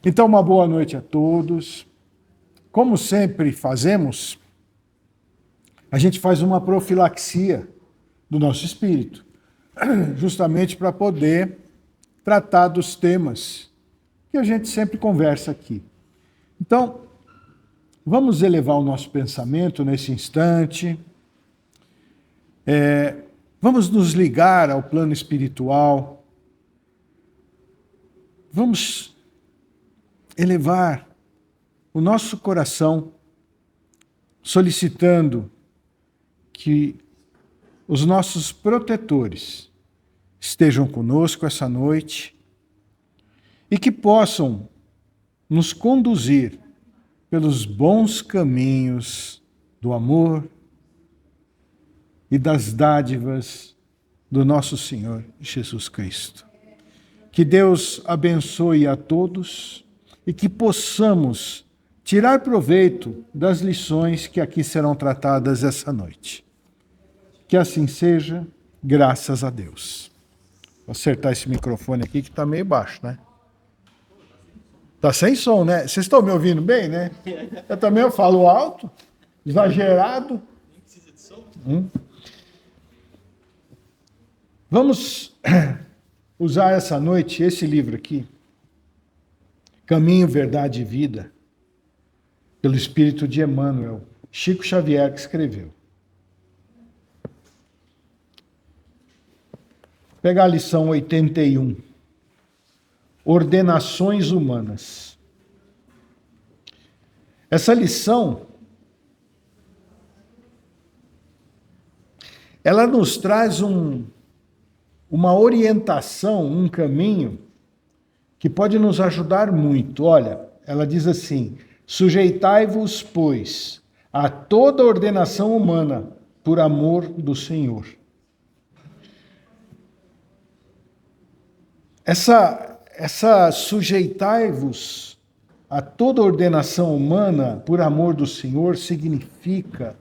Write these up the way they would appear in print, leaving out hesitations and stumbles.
Então, uma boa noite a todos. Como sempre fazemos, a gente faz uma profilaxia do nosso espírito, justamente para poder tratar dos temas que a gente sempre conversa aqui. Então, vamos elevar o nosso pensamento nesse instante. Vamos nos ligar ao plano espiritual. Vamos elevar o nosso coração, solicitando que os nossos protetores estejam conosco essa noite e que possam nos conduzir pelos bons caminhos do amor e das dádivas do nosso Senhor Jesus Cristo. Que Deus abençoe a todos e que possamos tirar proveito das lições que aqui serão tratadas essa noite. Que assim seja, graças a Deus. Vou acertar esse microfone aqui que está meio baixo, né? Está sem som, né? Vocês estão me ouvindo bem, né? Eu falo alto, exagerado. Nem precisa de som. Vamos usar essa noite esse livro aqui, Caminho, Verdade e Vida, pelo Espírito de Emmanuel, Chico Xavier que escreveu. Pegar a lição 81, Ordenações Humanas. Essa lição, ela nos traz uma orientação, um caminho que pode nos ajudar muito. Olha, ela diz assim: sujeitai-vos, pois, a toda ordenação humana por amor do Senhor. Essa sujeitai-vos a toda ordenação humana por amor do Senhor significa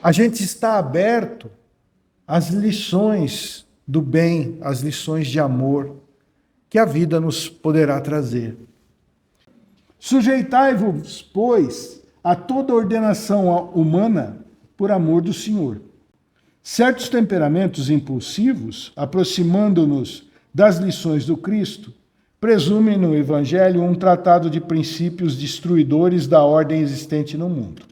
a gente está aberto às lições do bem, às lições de amor que a vida nos poderá trazer. Sujeitai-vos, pois, a toda ordenação humana por amor do Senhor. Certos temperamentos impulsivos, aproximando-nos das lições do Cristo, presumem no Evangelho um tratado de princípios destruidores da ordem existente no mundo.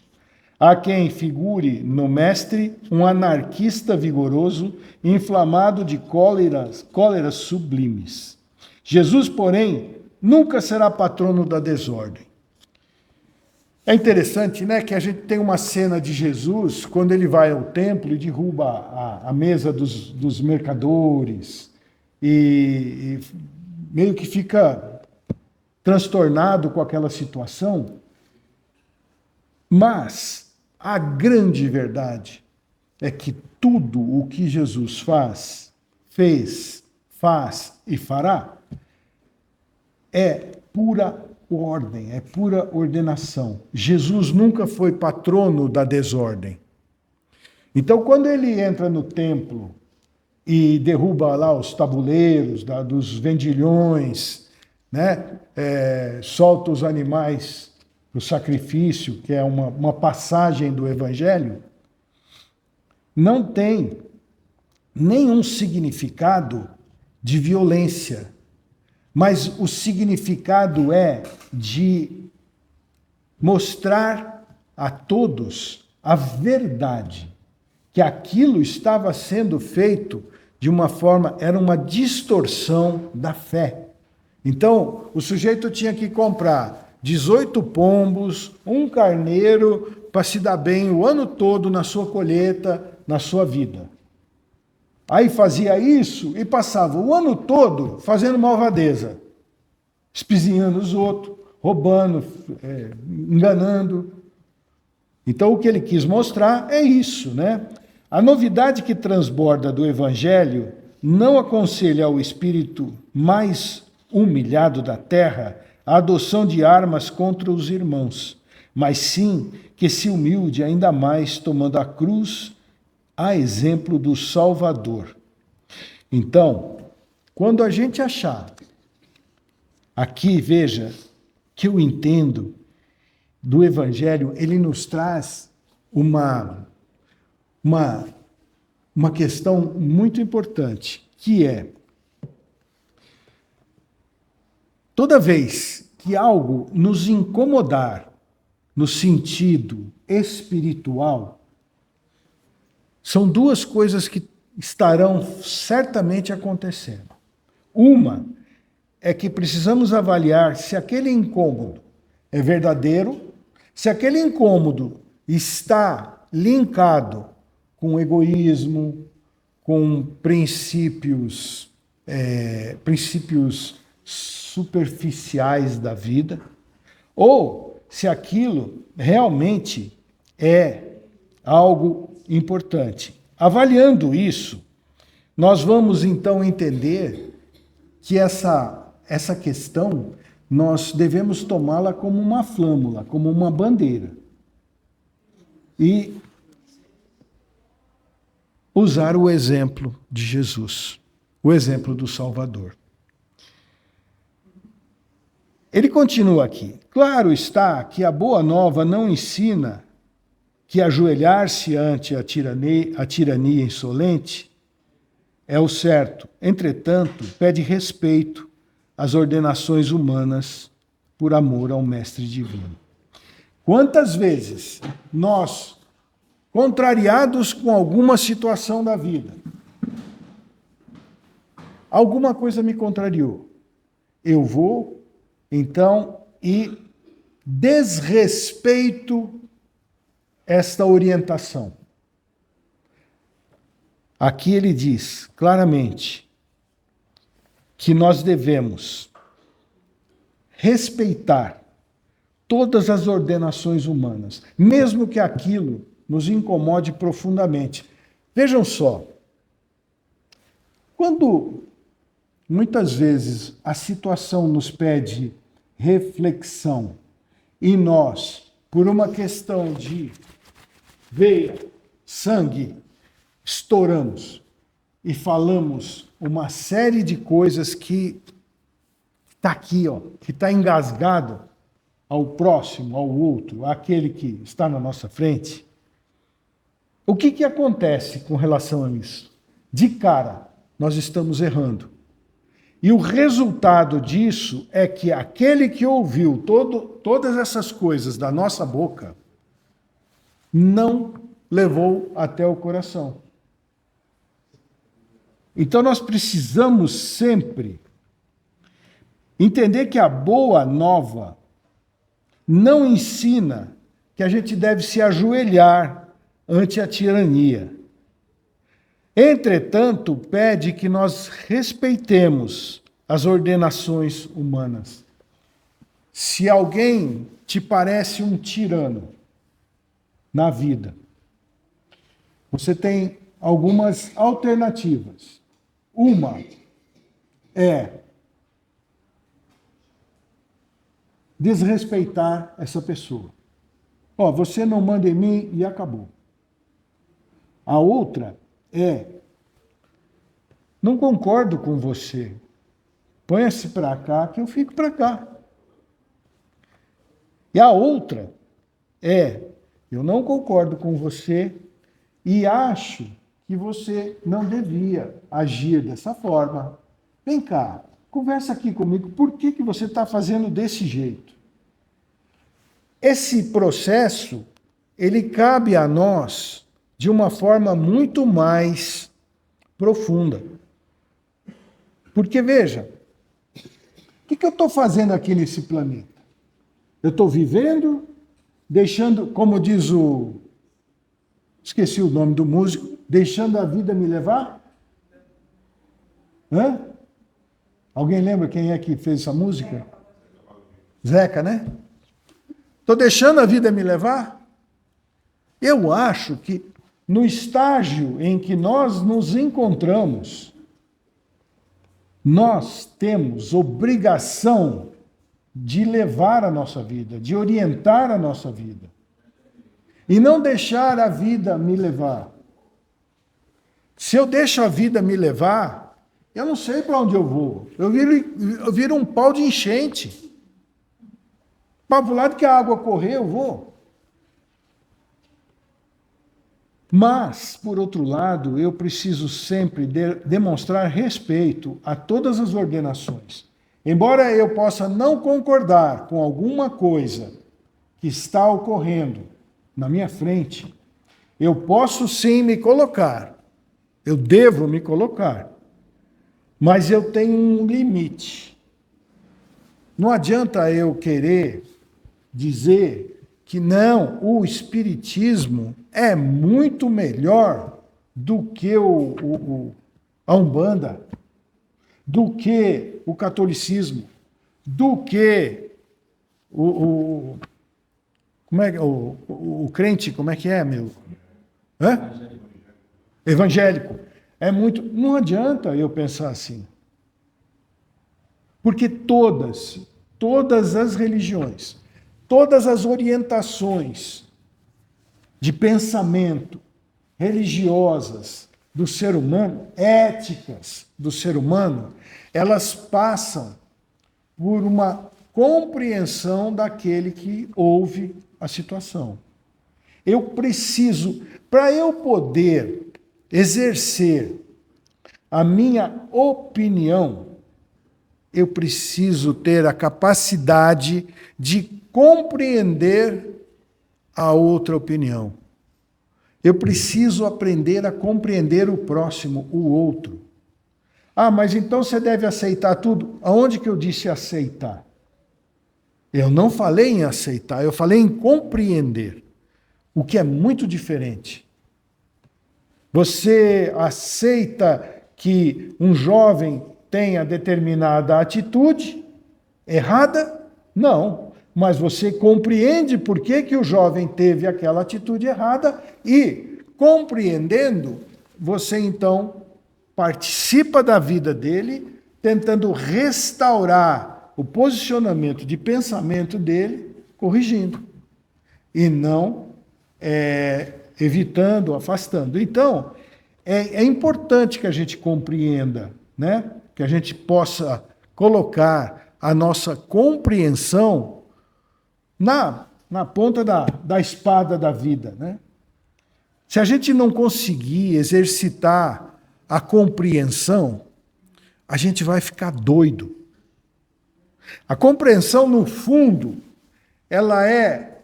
Há quem figure no mestre um anarquista vigoroso, inflamado de cóleras sublimes. Jesus, porém, nunca será patrono da desordem. É interessante, né, que a gente tem uma cena de Jesus quando ele vai ao templo e derruba a mesa dos mercadores e meio que fica transtornado com aquela situação. Mas a grande verdade é que tudo o que Jesus fez, faz e fará é pura ordem, é pura ordenação. Jesus nunca foi patrono da desordem. Então, quando ele entra no templo e derruba lá os tabuleiros dos vendilhões, né? Solta os animais para o sacrifício, que é uma passagem do Evangelho, não tem nenhum significado de violência, mas o significado é de mostrar a todos a verdade, que aquilo estava sendo feito de uma forma, era uma distorção da fé. Então, o sujeito tinha que comprar 18 pombos, um carneiro, para se dar bem o ano todo na sua colheita, na sua vida. Aí fazia isso e passava o ano todo fazendo malvadeza, espizinhando os outros, roubando, enganando. Então, o que ele quis mostrar é isso, né? A novidade que transborda do Evangelho não aconselha ao espírito mais humilhado da terra a adoção de armas contra os irmãos, mas sim que se humilde ainda mais tomando a cruz a exemplo do Salvador. Então, quando a gente achar aqui, veja, que eu entendo do Evangelho, ele nos traz uma questão muito importante, que é, toda vez que algo nos incomodar no sentido espiritual, são duas coisas que estarão certamente acontecendo. Uma é que precisamos avaliar se aquele incômodo é verdadeiro, se aquele incômodo está linkado com egoísmo, com princípios superficiais da vida, ou se aquilo realmente é algo importante. Avaliando isso, nós vamos então entender que essa questão nós devemos tomá-la como uma flâmula, como uma bandeira. E usar o exemplo de Jesus, o exemplo do Salvador. Ele continua aqui. Claro está que a boa nova não ensina que ajoelhar-se ante a tirania insolente é o certo. Entretanto, pede respeito às ordenações humanas por amor ao Mestre Divino. Quantas vezes nós, contrariados com alguma situação da vida, alguma coisa me contrariou, eu vou, então, e desrespeito esta orientação. Aqui ele diz claramente que nós devemos respeitar todas as ordenações humanas, mesmo que aquilo nos incomode profundamente. Vejam só, quando muitas vezes a situação nos pede reflexão e nós, por uma questão de veia, sangue, estouramos e falamos uma série de coisas que está aqui, ó, que está engasgado ao próximo, ao outro, àquele que está na nossa frente. O que acontece com relação a isso? De cara, nós estamos errando. E o resultado disso é que aquele que ouviu todas essas coisas da nossa boca não levou até o coração. Então nós precisamos sempre entender que a boa nova não ensina que a gente deve se ajoelhar ante a tirania. Entretanto, pede que nós respeitemos as ordenações humanas. Se alguém te parece um tirano na vida, você tem algumas alternativas. Uma é desrespeitar essa pessoa. Ó, você não manda em mim e acabou. A outra é: não concordo com você. Ponha-se para cá que eu fico para cá. E a outra é: eu não concordo com você e acho que você não devia agir dessa forma. Vem cá, conversa aqui comigo. Por que você está fazendo desse jeito? Esse processo, ele cabe a nós de uma forma muito mais profunda. Porque, veja, o que eu estou fazendo aqui nesse planeta? Eu estou vivendo, deixando, como diz esqueci o nome do músico, deixando a vida me levar? Hã? Alguém lembra quem é que fez essa música? Zeca, né? Estou deixando a vida me levar? Eu acho que no estágio em que nós nos encontramos, nós temos obrigação de levar a nossa vida, de orientar a nossa vida. E não deixar a vida me levar. Se eu deixo a vida me levar, eu não sei para onde eu vou. Eu viro um pau de enchente. Para o lado que a água correr, eu vou. Mas, por outro lado, eu preciso sempre demonstrar respeito a todas as ordenações. Embora eu possa não concordar com alguma coisa que está ocorrendo na minha frente, eu posso sim me colocar. Eu devo me colocar. Mas eu tenho um limite. Não adianta eu querer dizer que não, o Espiritismo é muito melhor do que a Umbanda, do que o catolicismo, do que como é, o crente, como é que é, meu? Hã? Evangélico. É muito. Não adianta eu pensar assim. Porque todas as religiões, todas as orientações de pensamento religiosas do ser humano, éticas do ser humano, elas passam por uma compreensão daquele que ouve a situação. Eu preciso, para eu poder exercer a minha opinião, eu preciso ter a capacidade de compreender a outra opinião. Eu preciso aprender a compreender o próximo, o outro. Ah, mas então você deve aceitar tudo. Aonde que eu disse aceitar? Eu não falei em aceitar, eu falei em compreender, o que é muito diferente. Você aceita que um jovem tenha determinada atitude errada? Não. Mas você compreende por que o jovem teve aquela atitude errada e, compreendendo, você então participa da vida dele, tentando restaurar o posicionamento de pensamento dele, corrigindo, e não evitando, afastando. Então, é importante que a gente compreenda, né? Que a gente possa colocar a nossa compreensão na ponta da espada da vida, né? Se a gente não conseguir exercitar a compreensão, a gente vai ficar doido. A compreensão, no fundo, ela é...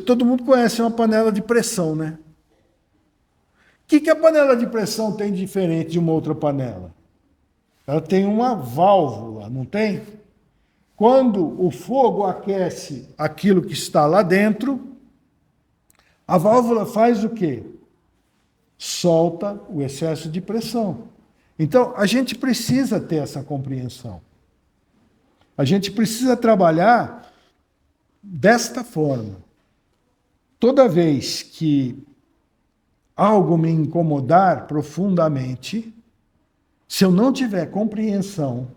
todo mundo conhece uma panela de pressão, né? O que a panela de pressão tem de diferente de uma outra panela? Ela tem uma válvula, não tem? Quando o fogo aquece aquilo que está lá dentro, a válvula faz o quê? Solta o excesso de pressão. Então, a gente precisa ter essa compreensão. A gente precisa trabalhar desta forma. Toda vez que algo me incomodar profundamente, se eu não tiver compreensão,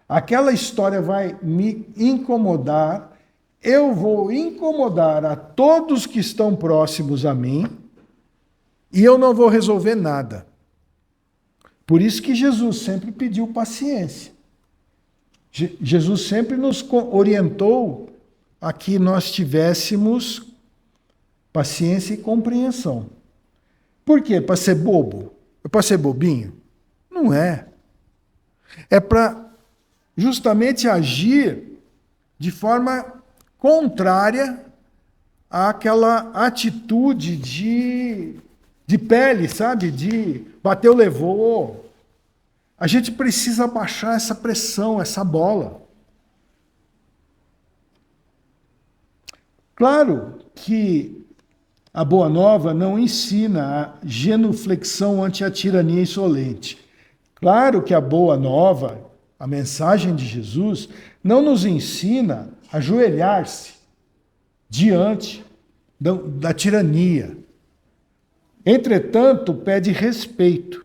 aquela história vai me incomodar, eu vou incomodar a todos que estão próximos a mim e eu não vou resolver nada. Por isso que Jesus sempre pediu paciência. Jesus sempre nos orientou a que nós tivéssemos paciência e compreensão. Por quê? Para ser bobo? É para ser bobinho? Não é. É para justamente agir de forma contrária àquela atitude de pele, sabe? De bateu, levou. A gente precisa baixar essa pressão, essa bola. Claro que a Boa Nova não ensina a genuflexão ante a tirania insolente. Claro que a Boa Nova, a mensagem de Jesus, não nos ensina a ajoelhar-se diante da tirania. Entretanto, pede respeito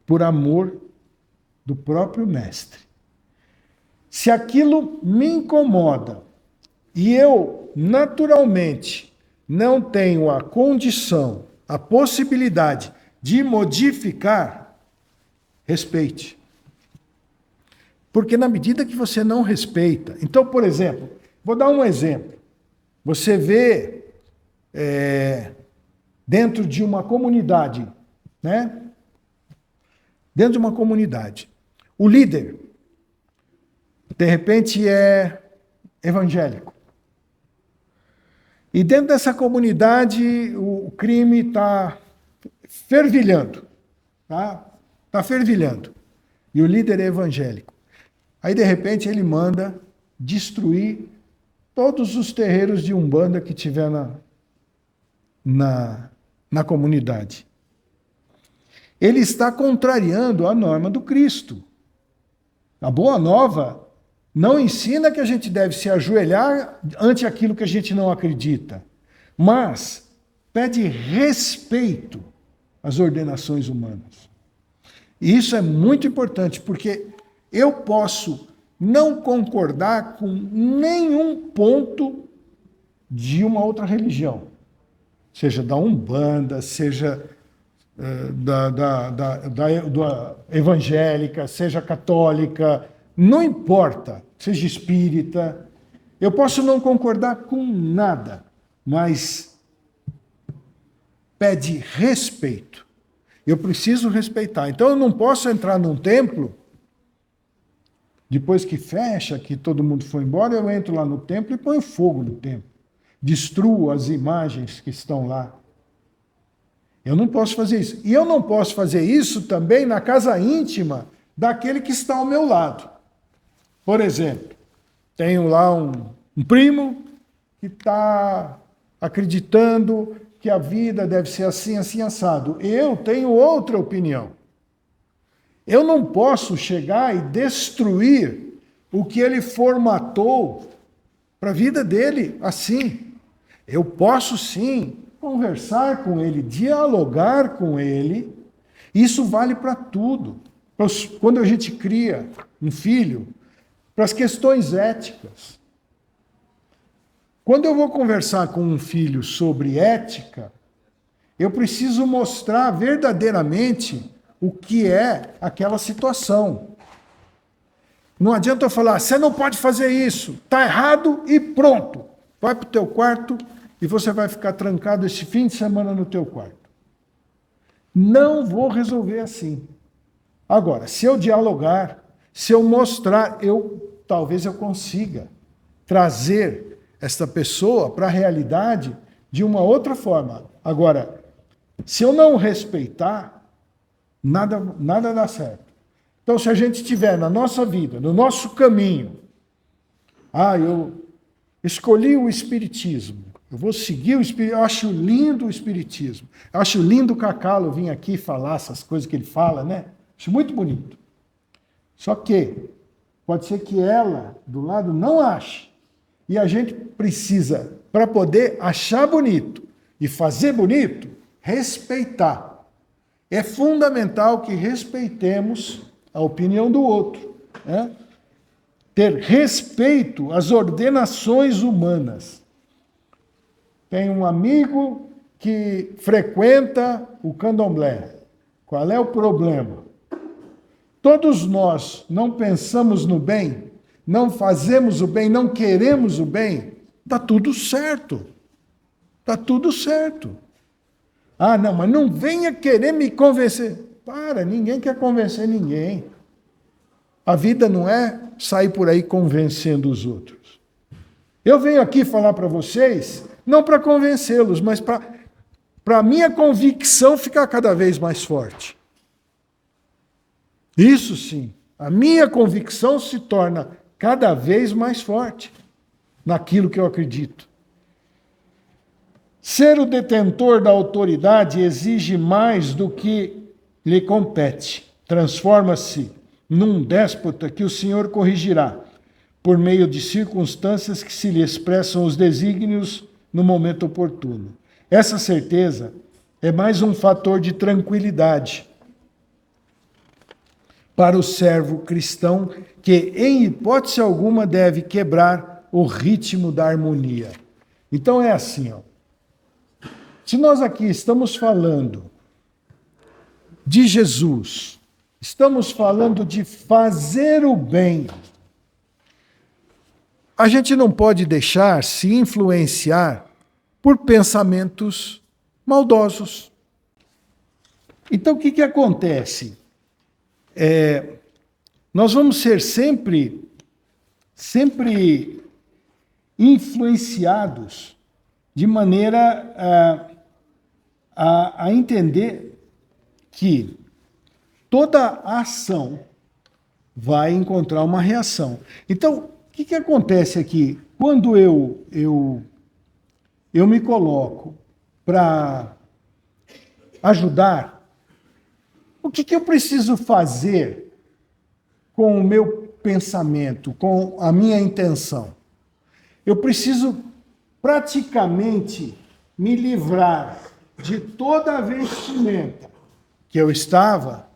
por amor do próprio Mestre. Se aquilo me incomoda e eu, naturalmente, não tenho a condição, a possibilidade de modificar, respeite. Porque na medida que você não respeita... Então, por exemplo, vou dar um exemplo. Você vê dentro de uma comunidade, né? Dentro de uma comunidade, o líder, de repente, é evangélico. E dentro dessa comunidade, o crime está fervilhando. Tá fervilhando. E o líder é evangélico. Aí, de repente, ele manda destruir todos os terreiros de Umbanda que tiver na comunidade. Ele está contrariando a norma do Cristo. A Boa Nova não ensina que a gente deve se ajoelhar ante aquilo que a gente não acredita, mas pede respeito às ordenações humanas. E isso é muito importante, porque eu posso não concordar com nenhum ponto de uma outra religião, seja da Umbanda, seja da evangélica, seja católica, não importa, seja espírita. Eu posso não concordar com nada, mas pede respeito. Eu preciso respeitar. Então eu não posso entrar num templo, depois que fecha, que todo mundo foi embora, eu entro lá no templo e ponho fogo no templo. Destruo as imagens que estão lá. Eu não posso fazer isso. E eu não posso fazer isso também na casa íntima daquele que está ao meu lado. Por exemplo, tenho lá um primo que está acreditando que a vida deve ser assim, assim, assado. Eu tenho outra opinião. Eu não posso chegar e destruir o que ele formatou para a vida dele assim. Eu posso sim conversar com ele, dialogar com ele. Isso vale para tudo. Quando a gente cria um filho, para as questões éticas. Quando eu vou conversar com um filho sobre ética, eu preciso mostrar verdadeiramente o que é aquela situação. Não adianta eu falar, você não pode fazer isso, está errado e pronto. Vai para o teu quarto e você vai ficar trancado esse fim de semana no teu quarto. Não vou resolver assim. Agora, se eu dialogar, se eu mostrar, talvez eu consiga trazer esta pessoa para a realidade de uma outra forma. Agora, se eu não respeitar, nada dá certo. Então, se a gente tiver na nossa vida, no nosso caminho, eu escolhi o Espiritismo, eu vou seguir o Espiritismo, eu acho lindo o Espiritismo, eu acho lindo o Cacalo vir aqui falar essas coisas que ele fala, né? Acho muito bonito. Só que pode ser que ela, do lado, não ache. E a gente precisa, para poder achar bonito e fazer bonito, respeitar. É fundamental que respeitemos a opinião do outro, né? Ter respeito às ordenações humanas. Tem um amigo que frequenta o candomblé. Qual é o problema? Todos nós não pensamos no bem, não fazemos o bem, não queremos o bem, está tudo certo. Está tudo certo. Não, mas não venha querer me convencer. Ninguém quer convencer ninguém. A vida não é sair por aí convencendo os outros. Eu venho aqui falar para vocês, não para convencê-los, mas para a minha convicção ficar cada vez mais forte. Isso sim, a minha convicção se torna cada vez mais forte naquilo que eu acredito. Ser o detentor da autoridade exige mais do que lhe compete. Transforma-se num déspota que o Senhor corrigirá, por meio de circunstâncias que se lhe expressam os desígnios no momento oportuno. Essa certeza é mais um fator de tranquilidade para o servo cristão que, em hipótese alguma, deve quebrar o ritmo da harmonia. Então é assim, se nós aqui estamos falando de Jesus, Estamos falando de fazer o bem. A gente não pode deixar se influenciar por pensamentos maldosos. Então, o que acontece? Nós vamos ser sempre influenciados de maneira a entender que toda ação vai encontrar uma reação. Então, o que acontece aqui? Quando eu me coloco para ajudar, o que eu preciso fazer com o meu pensamento, com a minha intenção? Eu preciso praticamente me livrar de toda a vestimenta que eu estava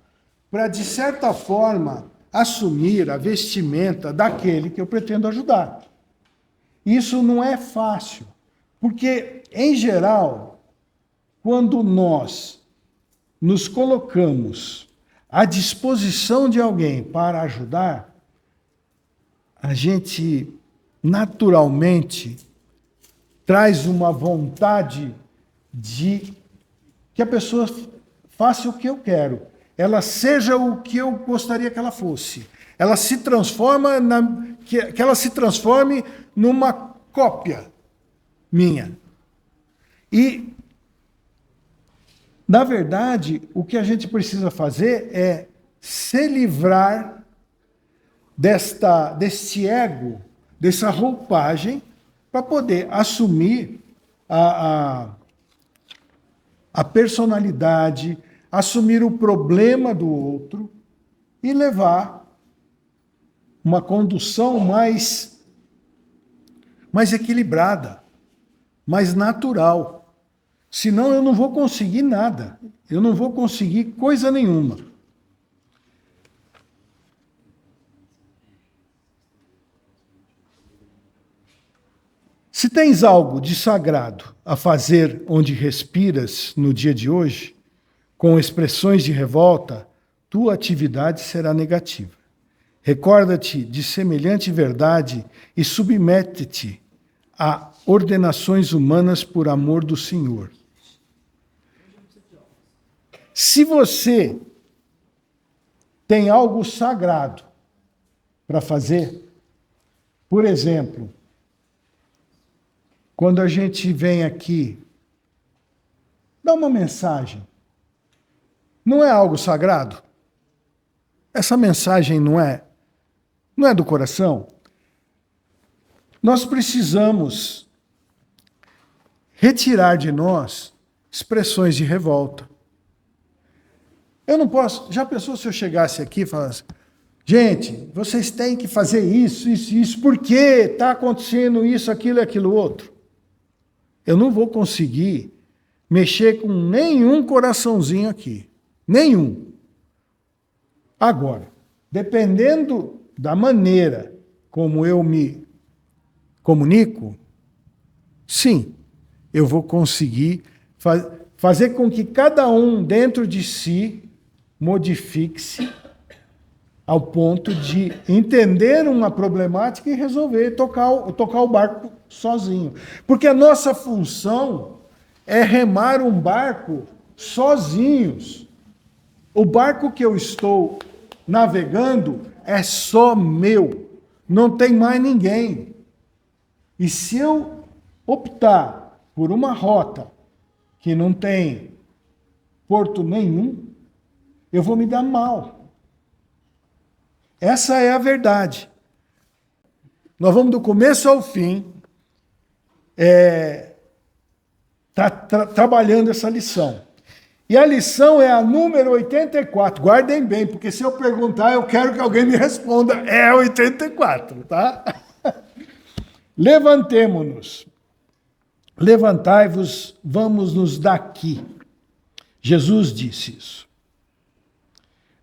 para, de certa forma, assumir a vestimenta daquele que eu pretendo ajudar. Isso não é fácil, porque, em geral, quando nós nos colocamos à disposição de alguém para ajudar, a gente naturalmente traz uma vontade de que a pessoa faça o que eu quero, ela seja o que eu gostaria que ela fosse. Ela se transforma que ela se transforme numa cópia minha. E, na verdade, o que a gente precisa fazer é se livrar deste ego, dessa roupagem, para poder assumir a personalidade, assumir o problema do outro e levar uma condução mais equilibrada, mais natural. Senão eu não vou conseguir nada, eu não vou conseguir coisa nenhuma. Se tens algo de sagrado a fazer onde respiras no dia de hoje, com expressões de revolta, tua atividade será negativa. Recorda-te de semelhante verdade e submete-te a ordenações humanas por amor do Senhor. Se você tem algo sagrado para fazer, por exemplo, quando a gente vem aqui, dá uma mensagem. Não é algo sagrado? Essa mensagem não é do coração? Nós precisamos retirar de nós expressões de revolta. Eu não posso... Já pensou se eu chegasse aqui e falasse: gente, vocês têm que fazer isso, por quê? Está acontecendo isso, aquilo e aquilo outro. Eu não vou conseguir mexer com nenhum coraçãozinho aqui. Nenhum. Agora, dependendo da maneira como eu me comunico, sim, eu vou conseguir fazer com que cada um dentro de si modifique-se ao ponto de entender uma problemática e resolver tocar o barco sozinho. Porque a nossa função é remar um barco sozinhos. O barco que eu estou navegando é só meu, não tem mais ninguém. E se eu optar por uma rota que não tem porto nenhum, eu vou me dar mal. Essa é a verdade. Nós vamos do começo ao fim trabalhando essa lição. E a lição é a número 84. Guardem bem, porque se eu perguntar, eu quero que alguém me responda. É 84, tá? Levantemo-nos. Levantai-vos, vamos-nos daqui. Jesus disse isso.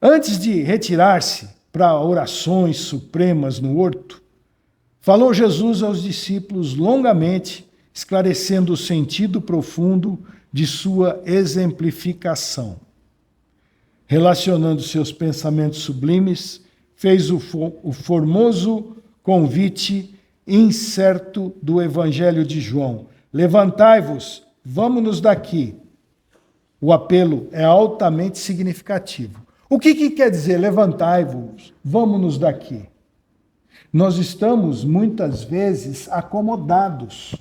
Antes de retirar-se para orações supremas no horto, falou Jesus aos discípulos longamente, esclarecendo o sentido profundo de sua exemplificação. relacionando seus pensamentos sublimes, fez o formoso convite incerto do Evangelho de João. Levantai-vos, vamos-nos daqui. O apelo é altamente significativo. O que quer dizer levantai-vos, vamos-nos daqui? Nós estamos, muitas vezes, acomodados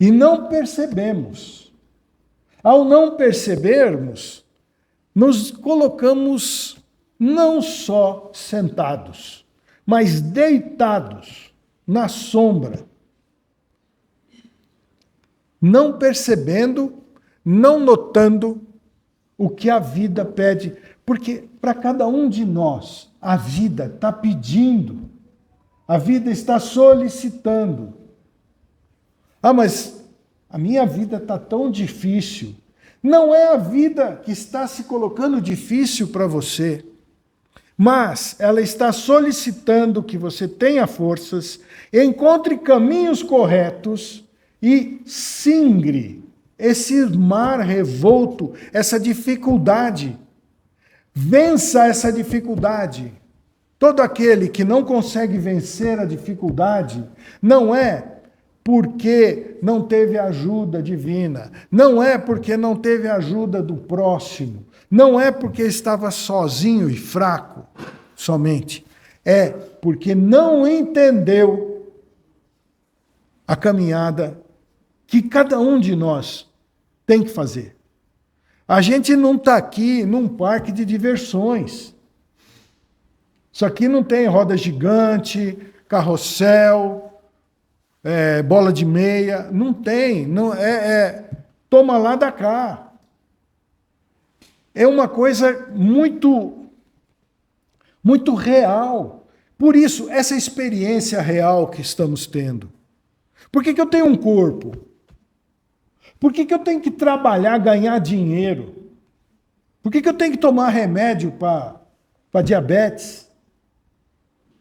e não percebemos. Ao não percebermos, nos colocamos não só sentados, mas deitados na sombra, não percebendo, não notando o que a vida pede, porque para cada um de nós, a vida está pedindo, a vida está solicitando. Ah, mas a minha vida está tão difícil. Não é a vida que está se colocando difícil para você, mas ela está solicitando que você tenha forças, encontre caminhos corretos e singre esse mar revolto, essa dificuldade. Vença essa dificuldade. Todo aquele que não consegue vencer a dificuldade não é porque não teve ajuda divina, não é porque não teve ajuda do próximo, não é porque estava sozinho e fraco somente, é porque não entendeu a caminhada que cada um de nós tem que fazer. A gente não está aqui num parque de diversões. Isso aqui não tem roda gigante, carrossel, bola de meia, não tem, não toma lá da cá. É uma coisa muito real. Por isso, essa experiência real que estamos tendo. Por que eu tenho um corpo? Por que eu tenho que trabalhar, ganhar dinheiro? Por que eu tenho que tomar remédio para diabetes?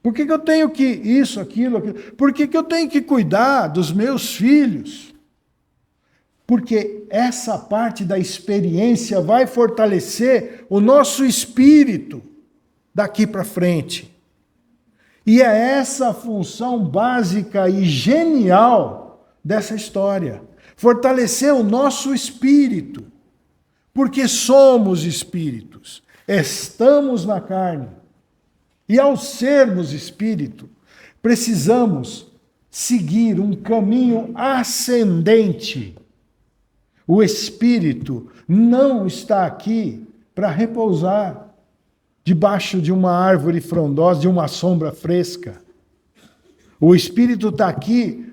Por que eu tenho que isso, aquilo? Por que eu tenho que cuidar dos meus filhos? Porque essa parte da experiência vai fortalecer o nosso espírito daqui para frente. E é essa a função básica e genial dessa história. Fortalecer o nosso espírito. Porque somos espíritos. Estamos na carne. E ao sermos espírito, precisamos seguir um caminho ascendente. O espírito não está aqui para repousar debaixo de uma árvore frondosa, de uma sombra fresca. O espírito está aqui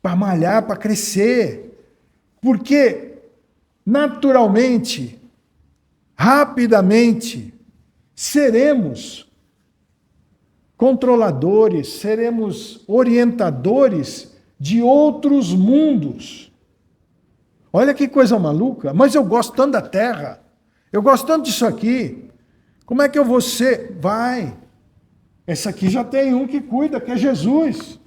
para malhar, para crescer. Porque, naturalmente, rapidamente, seremos controladores, seremos orientadores de outros mundos. Olha que coisa maluca, mas eu gosto tanto da Terra, eu gosto tanto disso aqui, como é que eu vou ser? Vai, esse aqui já tem um que cuida, que é Jesus.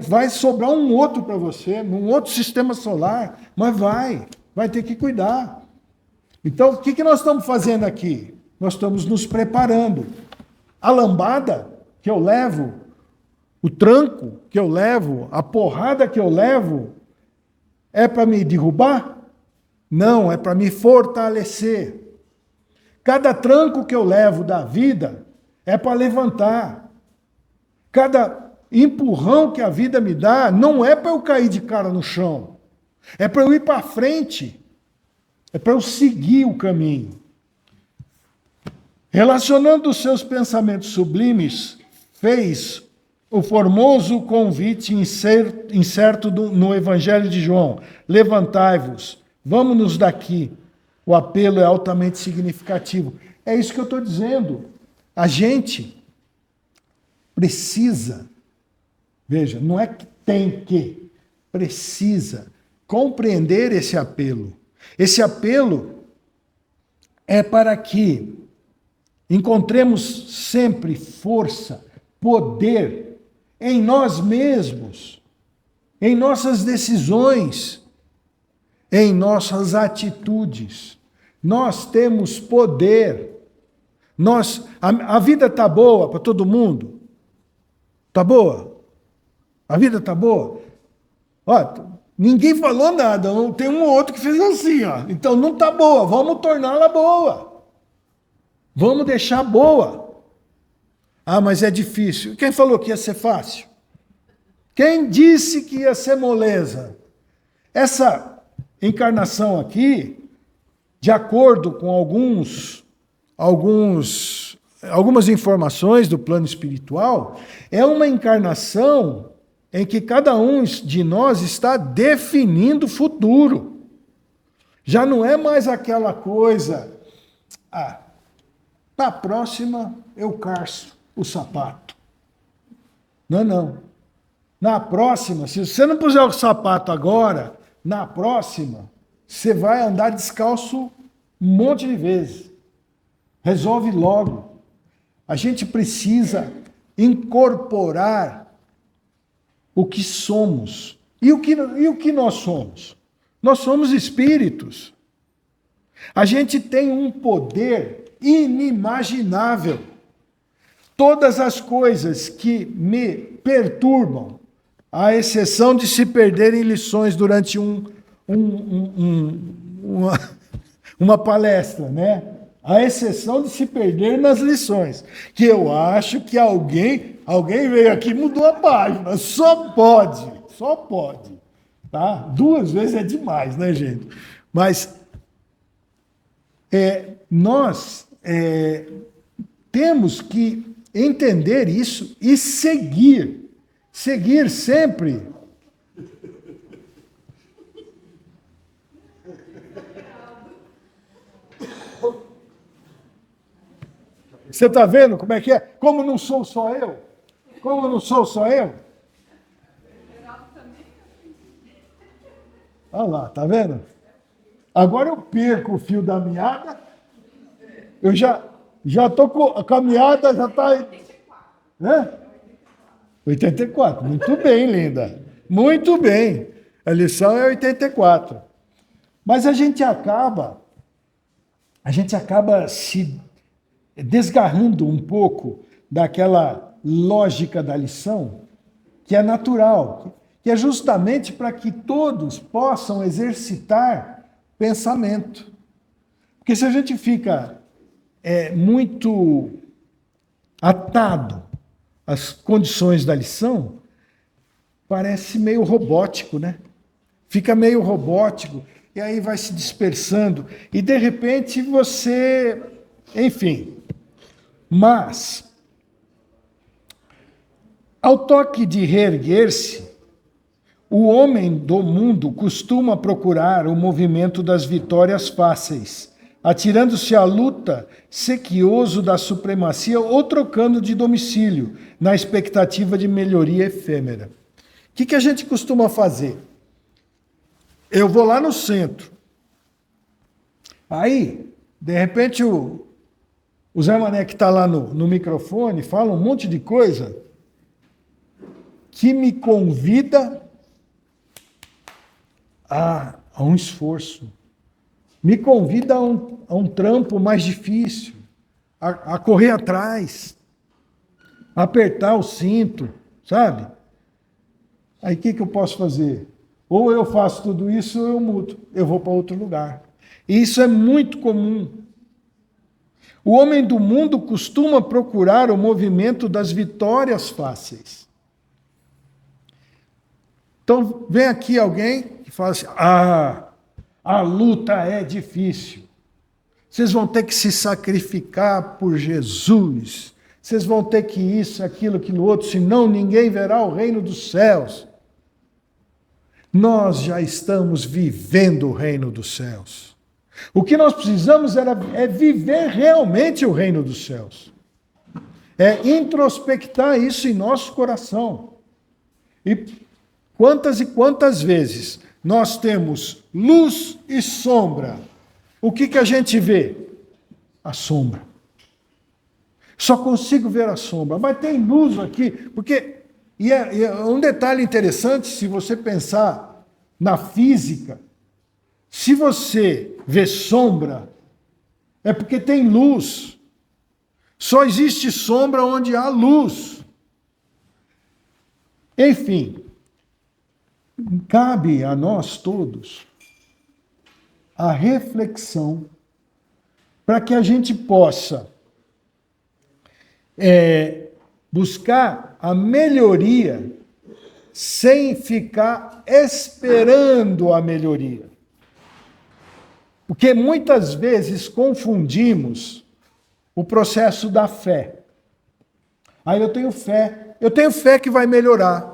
Vai sobrar um outro para você, num outro sistema solar, mas vai ter que cuidar. Então, o que nós estamos fazendo aqui? Nós estamos nos preparando. A lambada que eu levo, o tranco que eu levo, a porrada que eu levo, é para me derrubar? Não, é para me fortalecer. Cada tranco que eu levo da vida é para levantar. Cada empurrão que a vida me dá não é para eu cair de cara no chão. É para eu ir para frente. É para eu seguir o caminho. Relacionando os seus pensamentos sublimes, fez o formoso convite incerto no Evangelho de João. Levantai-vos, vamos-nos daqui. O apelo é altamente significativo. É isso que eu estou dizendo. A gente precisa, veja, não é que tem que, precisa compreender esse apelo. Esse apelo é para que encontremos sempre força, poder em nós mesmos, em nossas decisões, em nossas atitudes. Nós temos poder. A vida está boa para todo mundo? Está boa? A vida está boa? Ó, ninguém falou nada, tem um ou outro que fez assim, ó. Então não está boa, vamos torná-la boa. Vamos deixar boa. Ah, mas é difícil. Quem falou que ia ser fácil? Quem disse que ia ser moleza? Essa encarnação aqui, de acordo com algumas informações do plano espiritual, é uma encarnação em que cada um de nós está definindo o futuro. Já não é mais aquela coisa, na próxima eu calço o sapato. Não. Na próxima, se você não puser o sapato agora, na próxima, você vai andar descalço um monte de vezes. Resolve logo. A gente precisa incorporar o que somos. E o que nós somos? Nós somos espíritos. A gente tem um poder inimaginável. Todas as coisas que me perturbam, à exceção de se perderem lições durante uma palestra, né? À exceção de se perder nas lições, que eu acho que alguém veio aqui e mudou a página. Só pode. Tá? 2 vezes é demais, né, gente? Mas nós temos que entender isso e seguir sempre. Você está vendo como é que é? Como não sou só eu? Olha lá, tá vendo? Agora eu perco o fio da meada. Eu já estou com a caminhada, já está... 84. Muito bem, linda. Muito bem. A lição é 84. Mas a gente acaba se desgarrando um pouco daquela lógica da lição, que é natural, que é justamente para que todos possam exercitar pensamento. Porque se a gente fica muito atado às condições da lição, parece meio robótico, né? Fica meio robótico, e aí vai se dispersando, e de repente você... Enfim, mas, ao toque de reerguer-se, o homem do mundo costuma procurar o movimento das vitórias fáceis, atirando-se à luta, sequioso da supremacia ou trocando de domicílio, na expectativa de melhoria efêmera. O que a gente costuma fazer? Eu vou lá no centro. Aí, de repente, o Zé Mané, que está lá no microfone, fala um monte de coisa que me convida a um esforço. Me convida a um trampo mais difícil, a correr atrás, a apertar o cinto, sabe? Aí o que eu posso fazer? Ou eu faço tudo isso ou eu mudo, eu vou para outro lugar. E isso é muito comum. O homem do mundo costuma procurar o movimento das vitórias fáceis. Então, vem aqui alguém que fala assim, a luta é difícil. Vocês vão ter que se sacrificar por Jesus. Vocês vão ter que isso, aquilo, aquilo outro, senão ninguém verá o reino dos céus. Nós já estamos vivendo o reino dos céus. O que nós precisamos é viver realmente o reino dos céus. É introspectar isso em nosso coração. E quantas vezes nós temos luz e sombra? O que a gente vê? A sombra. Só consigo ver a sombra, mas tem luz aqui, porque... E é um detalhe interessante, se você pensar na física, se você vê sombra, É porque tem luz. Só existe sombra onde há luz. Enfim, cabe a nós todos a reflexão para que a gente possa buscar a melhoria sem ficar esperando a melhoria. Porque muitas vezes confundimos o processo da fé. Aí eu tenho fé que vai melhorar.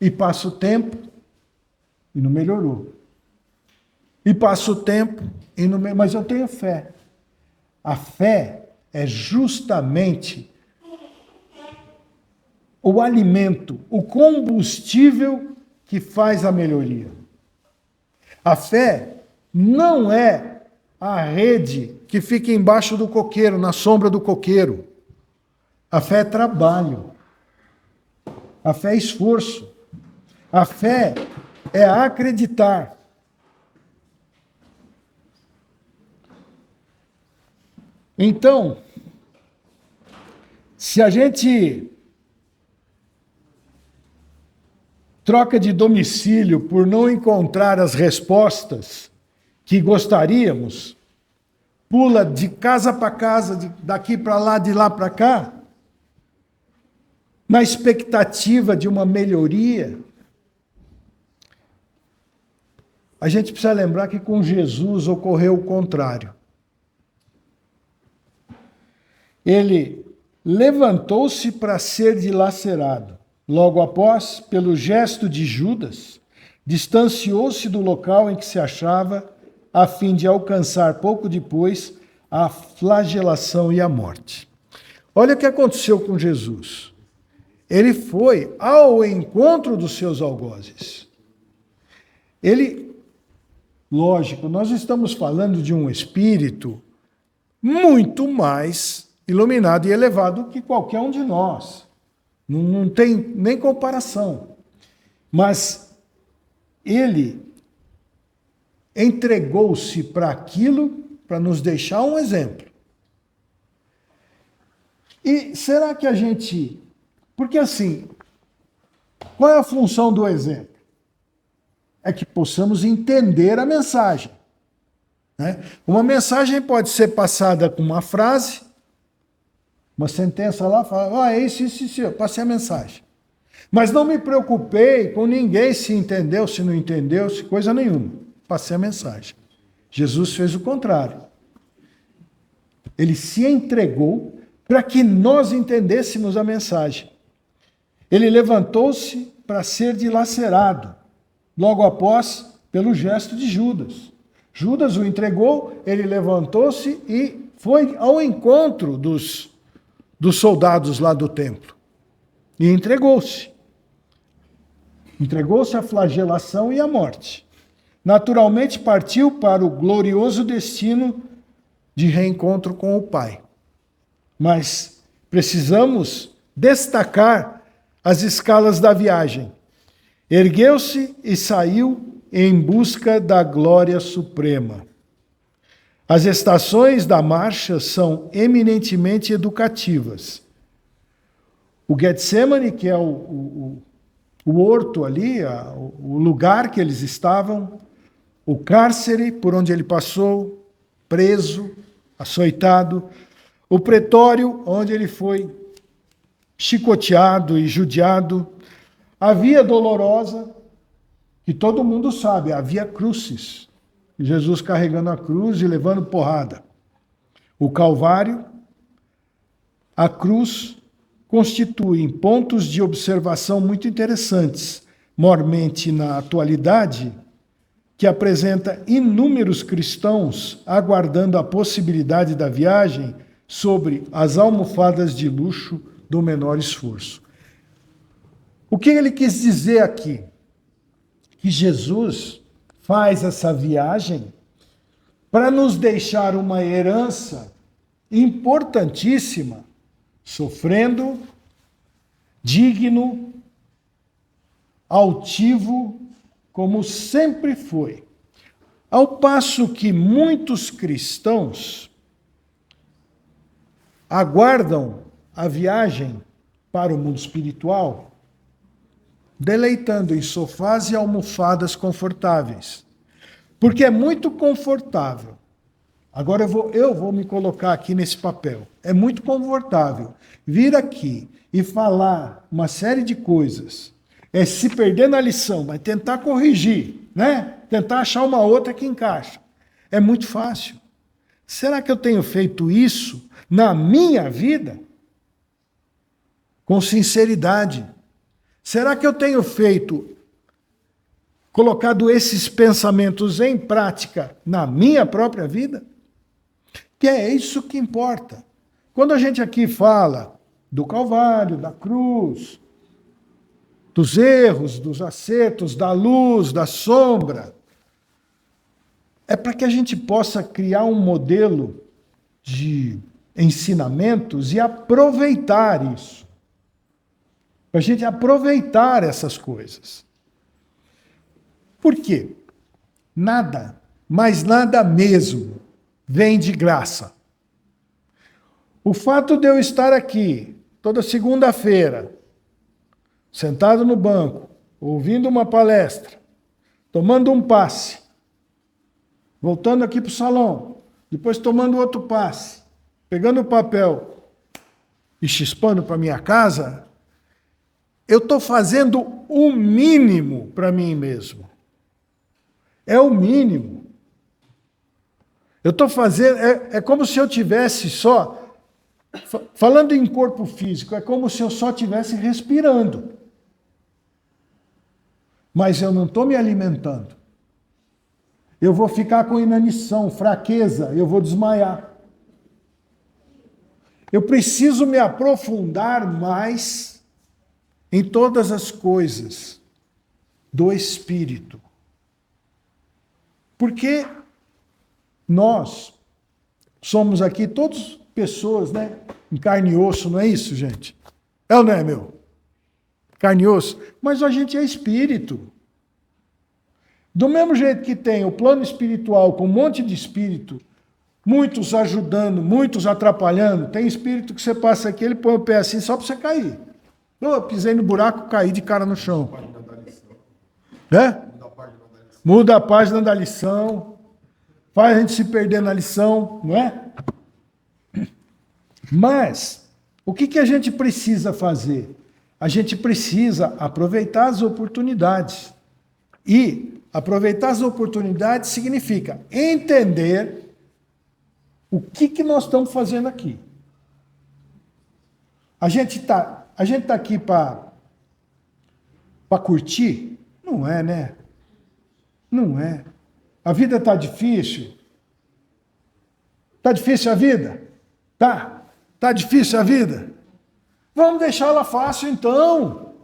E passa o tempo e não melhorou. E passa o tempo e não melhorou. Mas eu tenho fé. A fé é justamente o alimento, o combustível que faz a melhoria. A fé não é a rede que fica embaixo do coqueiro, na sombra do coqueiro. A fé é trabalho. A fé é esforço. A fé é acreditar. Então, se a gente troca de domicílio por não encontrar as respostas que gostaríamos, pula de casa para casa, daqui para lá, de lá para cá, na expectativa de uma melhoria, a gente precisa lembrar que com Jesus ocorreu o contrário. Ele levantou-se para ser dilacerado. Logo após, pelo gesto de Judas, distanciou-se do local em que se achava, a fim de alcançar pouco depois a flagelação e a morte. Olha o que aconteceu com Jesus. Ele foi ao encontro dos seus algozes. Lógico, nós estamos falando de um espírito muito mais iluminado e elevado que qualquer um de nós. Não tem nem comparação. Mas ele entregou-se para aquilo para nos deixar um exemplo. E será que a gente... Porque assim, qual é a função do exemplo? É que possamos entender a mensagem. Né? Uma mensagem pode ser passada com uma frase, uma sentença lá, fala, é isso, eu passei a mensagem. Mas não me preocupei com ninguém se entendeu, se não entendeu, se coisa nenhuma. Passei a mensagem. Jesus fez o contrário. Ele se entregou para que nós entendêssemos a mensagem. Ele levantou-se para ser dilacerado, logo após, pelo gesto de Judas. Judas o entregou, ele levantou-se e foi ao encontro dos soldados lá do templo. E entregou-se. Entregou-se à flagelação e à morte. Naturalmente partiu para o glorioso destino de reencontro com o Pai. Mas precisamos destacar as escalas da viagem. Ergueu-se e saiu em busca da glória suprema. As estações da marcha são eminentemente educativas. O Getsemane, que é o horto ali, o lugar que eles estavam, o cárcere por onde ele passou, preso, açoitado, o pretório onde ele foi chicoteado e judiado, a via dolorosa, que todo mundo sabe, a via crucis, Jesus carregando a cruz e levando porrada. O Calvário, a cruz, constituem pontos de observação muito interessantes, mormente na atualidade, que apresenta inúmeros cristãos aguardando a possibilidade da viagem sobre as almofadas de luxo do menor esforço. O que ele quis dizer aqui? Que Jesus faz essa viagem para nos deixar uma herança importantíssima, sofrendo, digno, altivo, como sempre foi. Ao passo que muitos cristãos aguardam a viagem para o mundo espiritual, deleitando em sofás e almofadas confortáveis. Porque é muito confortável. Agora eu vou me colocar aqui nesse papel. É muito confortável vir aqui e falar uma série de coisas, se perder na lição, mas tentar corrigir, né? Tentar achar uma outra que encaixa. É muito fácil. Será que eu tenho feito isso na minha vida? Com sinceridade. Será que eu tenho colocado esses pensamentos em prática na minha própria vida? Que é isso que importa. Quando a gente aqui fala do Calvário, da cruz, dos erros, dos acertos, da luz, da sombra, é para que a gente possa criar um modelo de ensinamentos e aproveitar isso. Para a gente aproveitar essas coisas. Por quê? Nada, mas nada mesmo, vem de graça. O fato de eu estar aqui toda segunda-feira, sentado no banco, ouvindo uma palestra, tomando um passe, voltando aqui para o salão, depois tomando outro passe, pegando o papel e chispando para minha casa, eu estou fazendo o mínimo para mim mesmo. É o mínimo. Eu estou fazendo, é como se eu tivesse só, falando em corpo físico, é como se eu só estivesse respirando. Mas eu não estou me alimentando. Eu vou ficar com inanição, fraqueza, eu vou desmaiar. Eu preciso me aprofundar mais em todas as coisas do Espírito. Porque nós somos aqui todos pessoas, né? Em carne e osso, não é isso, gente? É ou não é, meu? Carne e osso. Mas a gente é espírito. Do mesmo jeito que tem o plano espiritual com um monte de espírito, muitos ajudando, muitos atrapalhando, tem espírito que você passa aqui, ele põe o pé assim só para você cair. Eu pisei no buraco, caí de cara no chão. É? Muda a página da lição, faz a gente se perder na lição, não é? Mas, o que a gente precisa fazer? A gente precisa aproveitar as oportunidades. E aproveitar as oportunidades significa entender o que nós estamos fazendo aqui. A gente tá aqui para curtir? Não é, né? Não é. A vida está difícil? Está difícil a vida? Tá. Está difícil a vida? Vamos deixá-la fácil então.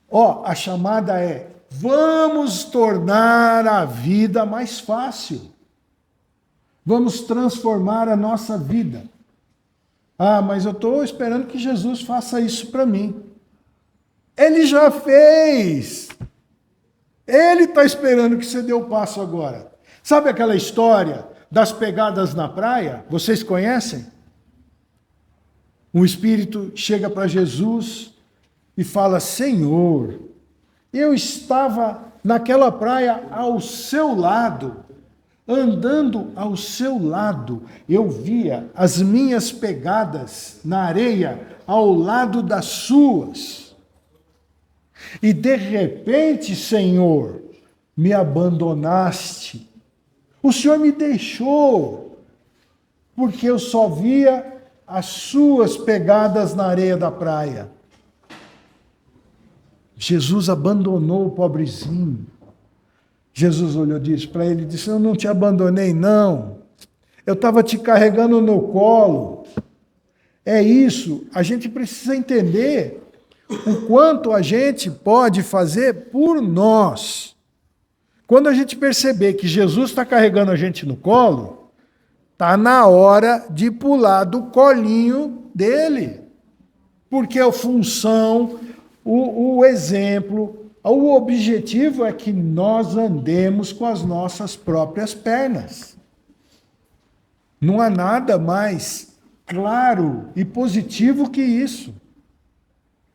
Ó, a chamada é: vamos tornar a vida mais fácil. Vamos transformar a nossa vida. Ah, mas eu estou esperando que Jesus faça isso para mim. Ele já fez. Ele está esperando que você dê o passo agora. Sabe aquela história das pegadas na praia? Vocês conhecem? Um espírito chega para Jesus e fala: Senhor, eu estava naquela praia ao seu lado, andando ao seu lado, eu via as minhas pegadas na areia ao lado das suas. E de repente, Senhor, me abandonaste. O Senhor me deixou, porque eu só via as suas pegadas na areia da praia. Jesus abandonou o pobrezinho. Jesus olhou disso para ele e disse: eu não te abandonei, não. Eu estava te carregando no colo. É isso, a gente precisa entender o quanto a gente pode fazer por nós. Quando a gente perceber que Jesus está carregando a gente no colo, está na hora de pular do colinho dele. Porque a função, o exemplo, O objetivo é que nós andemos com as nossas próprias pernas. Não há nada mais claro e positivo que isso.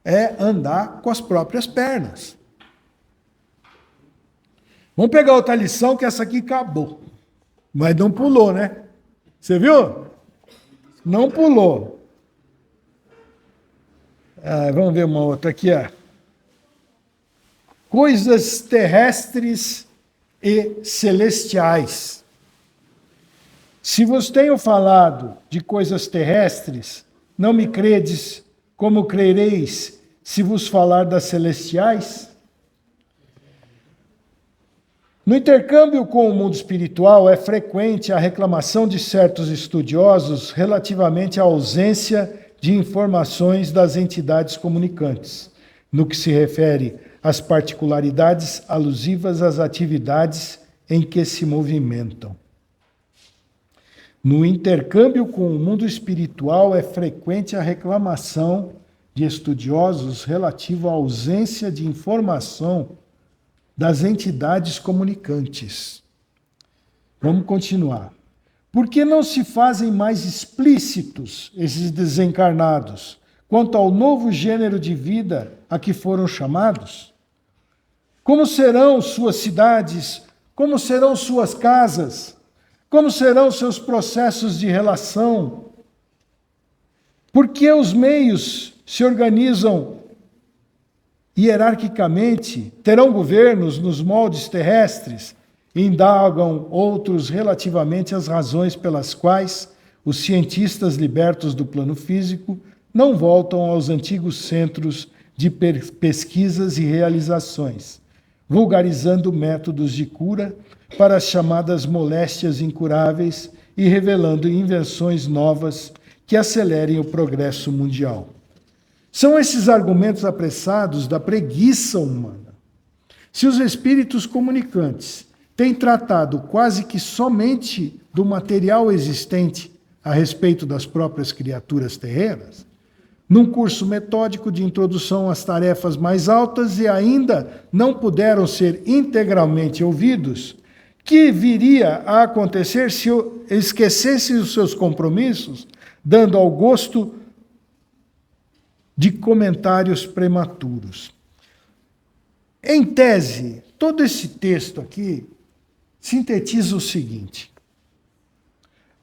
É andar com as próprias pernas. Vamos pegar outra lição, que essa aqui acabou. Mas não pulou, né? Você viu? Não pulou. Vamos ver uma outra aqui, ó. Coisas terrestres e celestiais. Se vos tenho falado de coisas terrestres, não me credes, como crereis se vos falar das celestiais? No intercâmbio com o mundo espiritual, é frequente a reclamação de certos estudiosos relativamente à ausência de informações das entidades comunicantes, no que se refere às particularidades alusivas às atividades em que se movimentam. No intercâmbio com o mundo espiritual, é frequente a reclamação de estudiosos relativa à ausência de informação das entidades comunicantes. Vamos continuar. Por que não se fazem mais explícitos esses desencarnados quanto ao novo gênero de vida a que foram chamados? Como serão suas cidades? Como serão suas casas? Como serão seus processos de relação? Por que os meios se organizam hierarquicamente? Terão governos nos moldes terrestres? Indagam outros relativamente às razões pelas quais os cientistas libertos do plano físico não voltam aos antigos centros de pesquisas e realizações, vulgarizando métodos de cura para as chamadas moléstias incuráveis e revelando invenções novas que acelerem o progresso mundial. São esses argumentos apressados da preguiça humana. Se os espíritos comunicantes têm tratado quase que somente do material existente a respeito das próprias criaturas terrenas, num curso metódico de introdução às tarefas mais altas e ainda não puderam ser integralmente ouvidos, que viria a acontecer se esquecessem os seus compromissos, dando ao gosto de comentários prematuros? Em tese, todo esse texto aqui sintetiza o seguinte: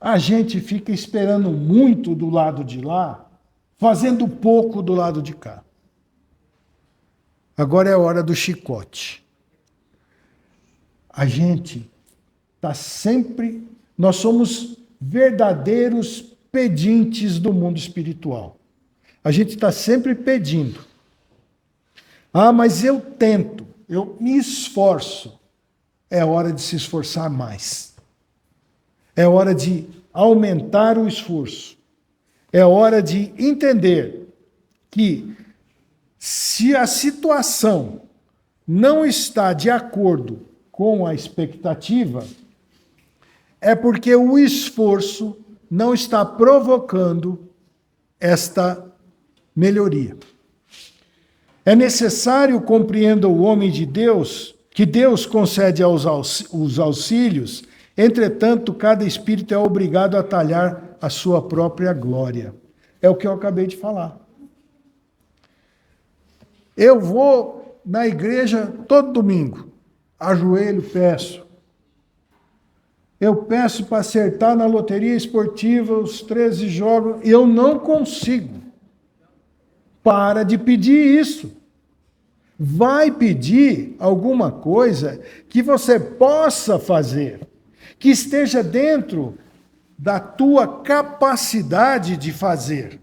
a gente fica esperando muito do lado de lá, fazendo pouco do lado de cá. Agora é a hora do chicote. A gente está sempre... Nós somos verdadeiros pedintes do mundo espiritual. A gente está sempre pedindo. Mas eu tento, eu me esforço. É hora de se esforçar mais. É hora de aumentar o esforço. É hora de entender que, se a situação não está de acordo com a expectativa, é porque o esforço não está provocando esta melhoria. É necessário compreender o homem de Deus, que Deus concede os auxílios, entretanto, cada espírito é obrigado a talhar a sua própria glória. É o que eu acabei de falar. Eu vou na igreja todo domingo, ajoelho, peço. Eu peço para acertar na loteria esportiva os 13 jogos, e eu não consigo. Para de pedir isso. Vai pedir alguma coisa que você possa fazer, que esteja dentro da tua capacidade de fazer.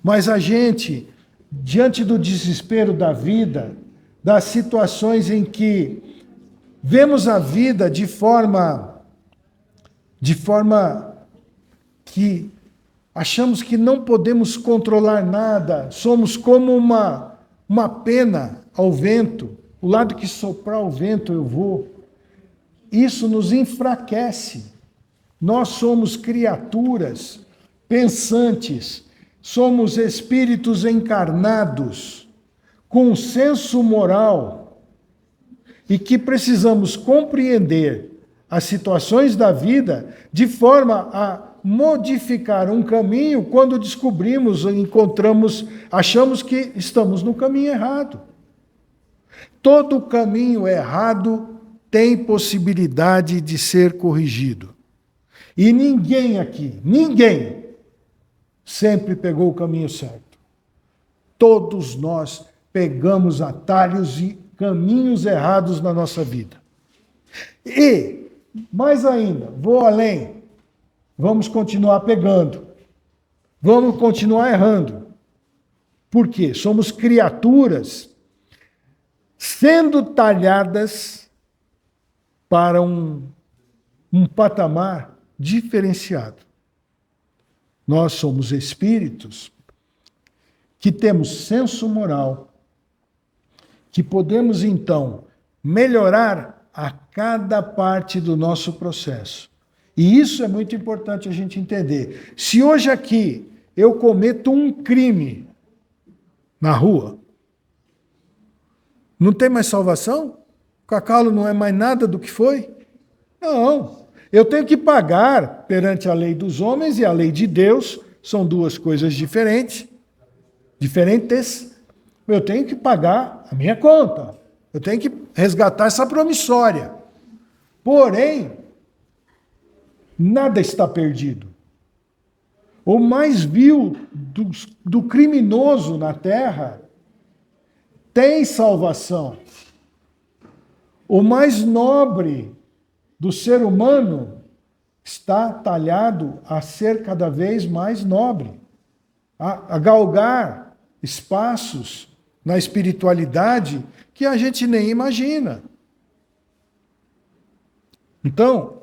Mas a gente, diante do desespero da vida, das situações em que vemos a vida de forma que achamos que não podemos controlar nada, somos como uma pena ao vento, o lado que soprar o vento eu vou. Isso nos enfraquece. Nós somos criaturas pensantes, somos espíritos encarnados, com senso moral e que precisamos compreender as situações da vida de forma a modificar um caminho quando descobrimos, encontramos, achamos que estamos no caminho errado. Todo caminho errado tem possibilidade de ser corrigido. E ninguém aqui, ninguém, sempre pegou o caminho certo. Todos nós pegamos atalhos e caminhos errados na nossa vida. E, mais ainda, vou além, vamos continuar pegando, vamos continuar errando. Por quê? Somos criaturas sendo talhadas para um patamar diferenciado. Nós somos espíritos que temos senso moral, que podemos, então, melhorar a cada parte do nosso processo. E isso é muito importante a gente entender. Se hoje aqui eu cometo um crime na rua, não tem mais salvação? O cacau não é mais nada do que foi? Não. Eu tenho que pagar perante a lei dos homens e a lei de Deus, são duas coisas diferentes. Eu tenho que pagar a minha conta. Eu tenho que resgatar essa promissória. Porém, nada está perdido. O mais vil do criminoso na terra tem salvação. O mais nobre do ser humano está talhado a ser cada vez mais nobre, a galgar espaços na espiritualidade que a gente nem imagina. Então,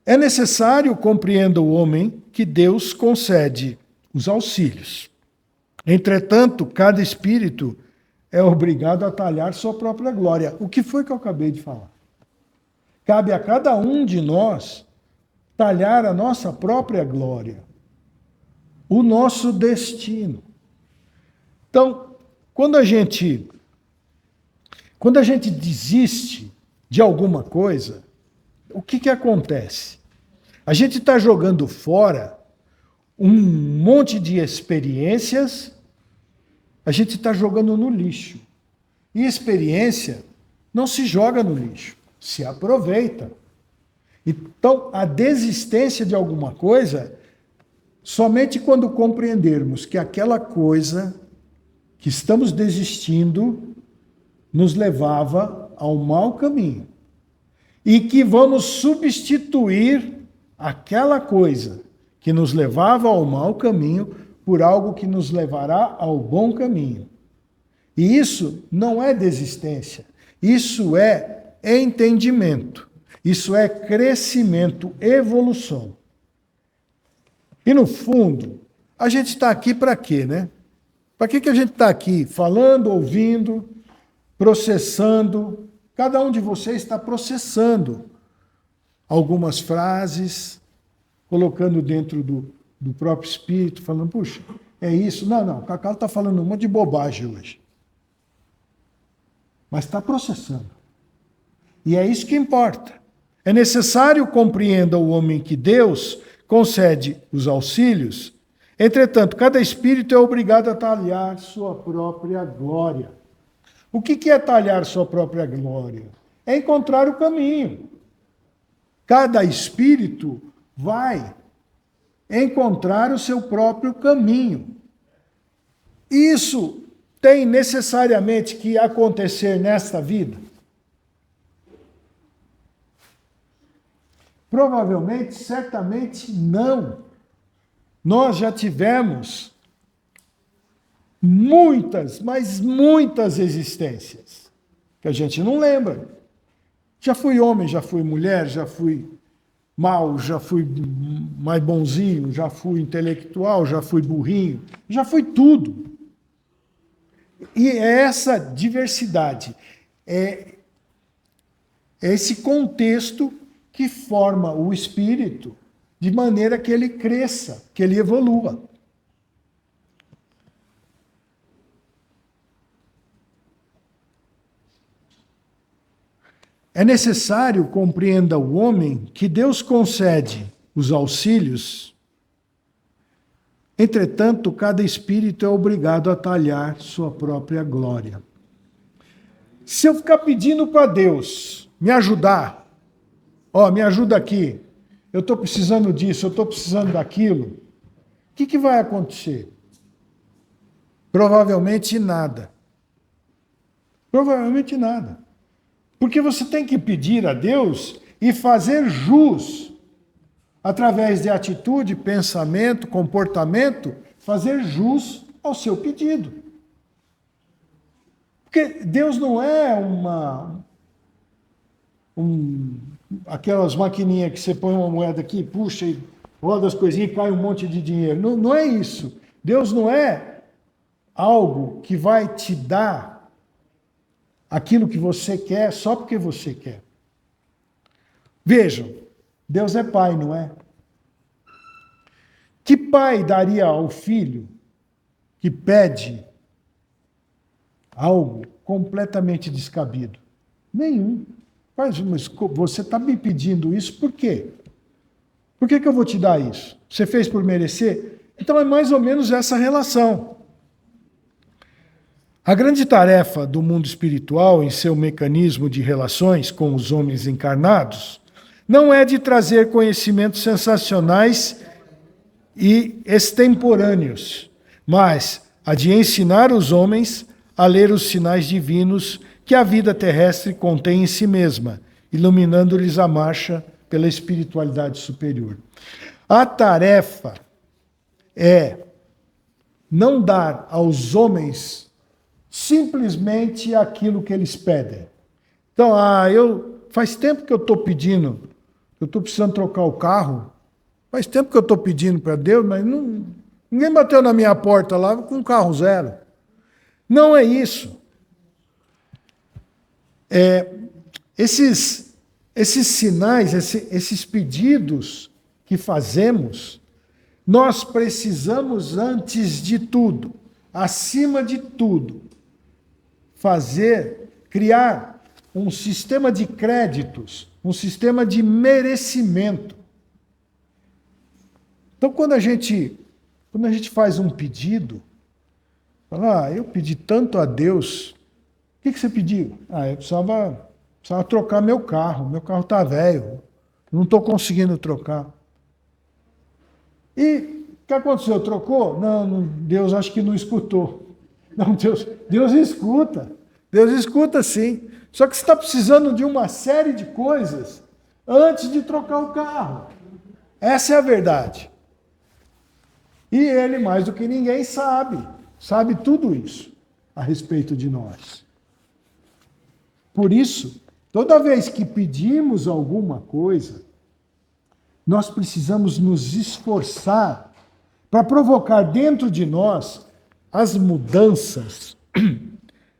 é necessário compreender o homem que Deus concede os auxílios. Entretanto, cada espírito é obrigado a talhar sua própria glória. O que foi que eu acabei de falar? Cabe a cada um de nós talhar a nossa própria glória, o nosso destino. Então, quando a gente desiste de alguma coisa, o que acontece? A gente está jogando fora um monte de experiências, a gente está jogando no lixo. E experiência não se joga no lixo, se aproveita. Então, a desistência de alguma coisa, somente quando compreendermos que aquela coisa que estamos desistindo nos levava ao mau caminho. E que vamos substituir aquela coisa que nos levava ao mau caminho por algo que nos levará ao bom caminho. E isso não é desistência, isso é entendimento, isso é crescimento, evolução. E no fundo, a gente está aqui para quê, né? Para que a gente está aqui falando, ouvindo, processando? Cada um de vocês está processando algumas frases, colocando dentro do próprio espírito, falando, puxa, é isso? Não, o Cacau está falando um monte de bobagem hoje. Mas está processando. E é isso que importa. É necessário compreender o homem que Deus concede os auxílios. Entretanto, cada espírito é obrigado a talhar sua própria glória. O que é talhar sua própria glória? É encontrar o caminho. Cada espírito vai encontrar o seu próprio caminho. Isso tem necessariamente que acontecer nesta vida? Provavelmente, certamente não. Nós já tivemos muitas, mas muitas existências que a gente não lembra. Já fui homem, já fui mulher, já fui mal, já fui mais bonzinho, já fui intelectual, já fui burrinho, já fui tudo. E é essa diversidade, é esse contexto que forma o espírito de maneira que ele cresça, que ele evolua. É necessário, compreenda o homem, que Deus concede os auxílios. Entretanto, cada espírito é obrigado a talhar sua própria glória. Se eu ficar pedindo para Deus me ajudar, me ajuda aqui, eu estou precisando disso, eu estou precisando daquilo, o que vai acontecer? Provavelmente nada. Provavelmente nada. Porque você tem que pedir a Deus e fazer jus, através de atitude, pensamento, comportamento, fazer jus ao seu pedido. Porque Deus não é aquelas maquininhas que você põe uma moeda aqui, puxa e roda as coisinhas e cai um monte de dinheiro. Não, não é isso. Deus não é algo que vai te dar aquilo que você quer só porque você quer. Vejam, Deus é pai, não é? Que pai daria ao filho que pede algo completamente descabido? Nenhum. Mas você está me pedindo isso por quê? Por que eu vou te dar isso? Você fez por merecer? Então é mais ou menos essa relação. A grande tarefa do mundo espiritual, em seu mecanismo de relações com os homens encarnados, não é de trazer conhecimentos sensacionais e extemporâneos, mas a de ensinar os homens a ler os sinais divinos que a vida terrestre contém em si mesma, iluminando-lhes a marcha pela espiritualidade superior. A tarefa é não dar aos homens simplesmente aquilo que eles pedem. Então, faz tempo que eu estou pedindo, eu estou precisando trocar o carro, faz tempo que eu estou pedindo para Deus, mas ninguém bateu na minha porta lá com um carro zero. Não é isso. Esses sinais, esses pedidos que fazemos, nós precisamos, antes de tudo, acima de tudo, criar um sistema de créditos, um sistema de merecimento. Então, quando a gente faz um pedido, fala, eu pedi tanto a Deus, o que você pediu? Eu precisava trocar meu carro está velho, não estou conseguindo trocar. E o que aconteceu? Trocou? Não, Deus acho que não escutou. Não, Deus escuta sim. Só que você está precisando de uma série de coisas antes de trocar o carro. Essa é a verdade. E Ele, mais do que ninguém, sabe tudo isso a respeito de nós. Por isso, toda vez que pedimos alguma coisa, nós precisamos nos esforçar para provocar dentro de nós as mudanças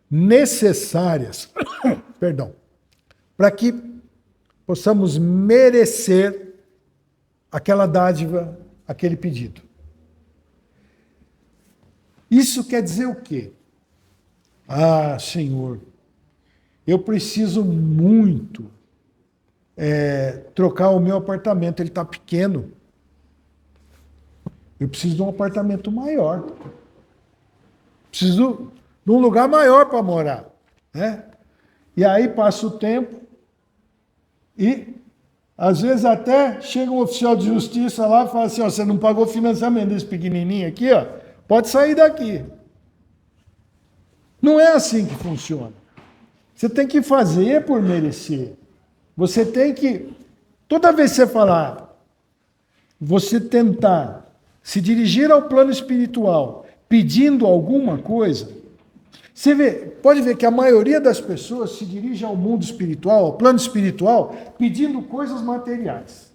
necessárias, para que possamos merecer aquela dádiva, aquele pedido. Isso quer dizer o quê? Senhor, eu preciso muito trocar o meu apartamento, ele está pequeno. Eu preciso de um apartamento maior. Preciso de um lugar maior para morar. Né? E aí passa o tempo e, às vezes, até chega um oficial de justiça lá e fala assim, você não pagou financiamento desse pequenininho aqui, pode sair daqui. Não é assim que funciona. Você tem que fazer por merecer. Você tem que, toda vez que você falar, você tentar se dirigir ao plano espiritual pedindo alguma coisa, pode ver que a maioria das pessoas se dirige ao mundo espiritual, ao plano espiritual, pedindo coisas materiais.